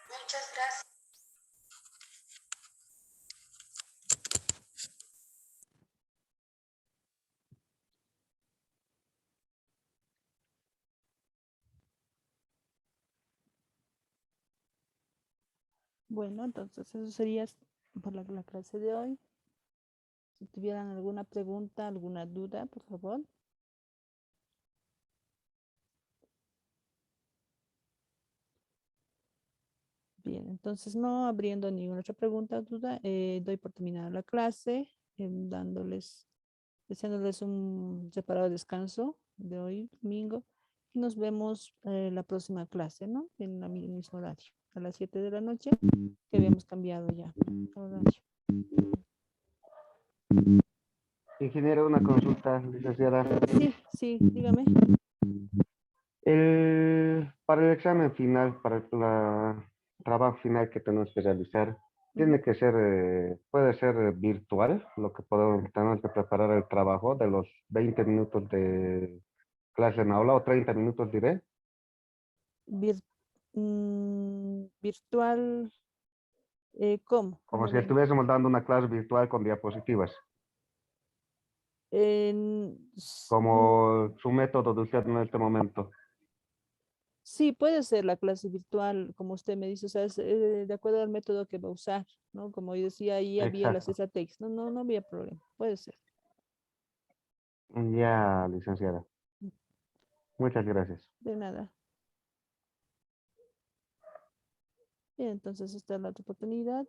Muchas gracias. Bueno, entonces eso sería por la clase de hoy. Si tuvieran alguna pregunta, alguna duda, por favor. Bien, entonces no abriendo ninguna otra pregunta o duda, doy por terminada la clase, deseándoles un separado descanso de hoy, domingo, y nos vemos la próxima clase, ¿no? En el mismo horario, a las 7 de la noche, que habíamos cambiado ya el horario. Ingeniero, una consulta, licenciada. Sí, dígame. Para el examen final, para el trabajo final que tenemos que realizar, tiene que ser, puede ser virtual, lo que tenemos que preparar el trabajo de los 20 minutos de clase en aula o 30 minutos, diré. Virtual, ¿cómo? Como si estuviésemos dando una clase virtual con diapositivas, como su método de usted en este momento. Sí, puede ser la clase virtual, como usted me dice, o sea, es, de acuerdo al método que va a usar, ¿no? Como yo decía, ahí había las Exacto. ESATEX, no había problema, puede ser. Ya, licenciada. Muchas gracias. De nada. Bien, entonces esta es la otra oportunidad.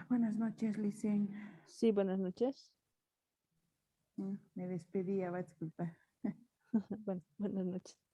Buenas noches, Licen. Sí, buenas noches. Me despedía, va a disculpar. Bueno, buenas noches.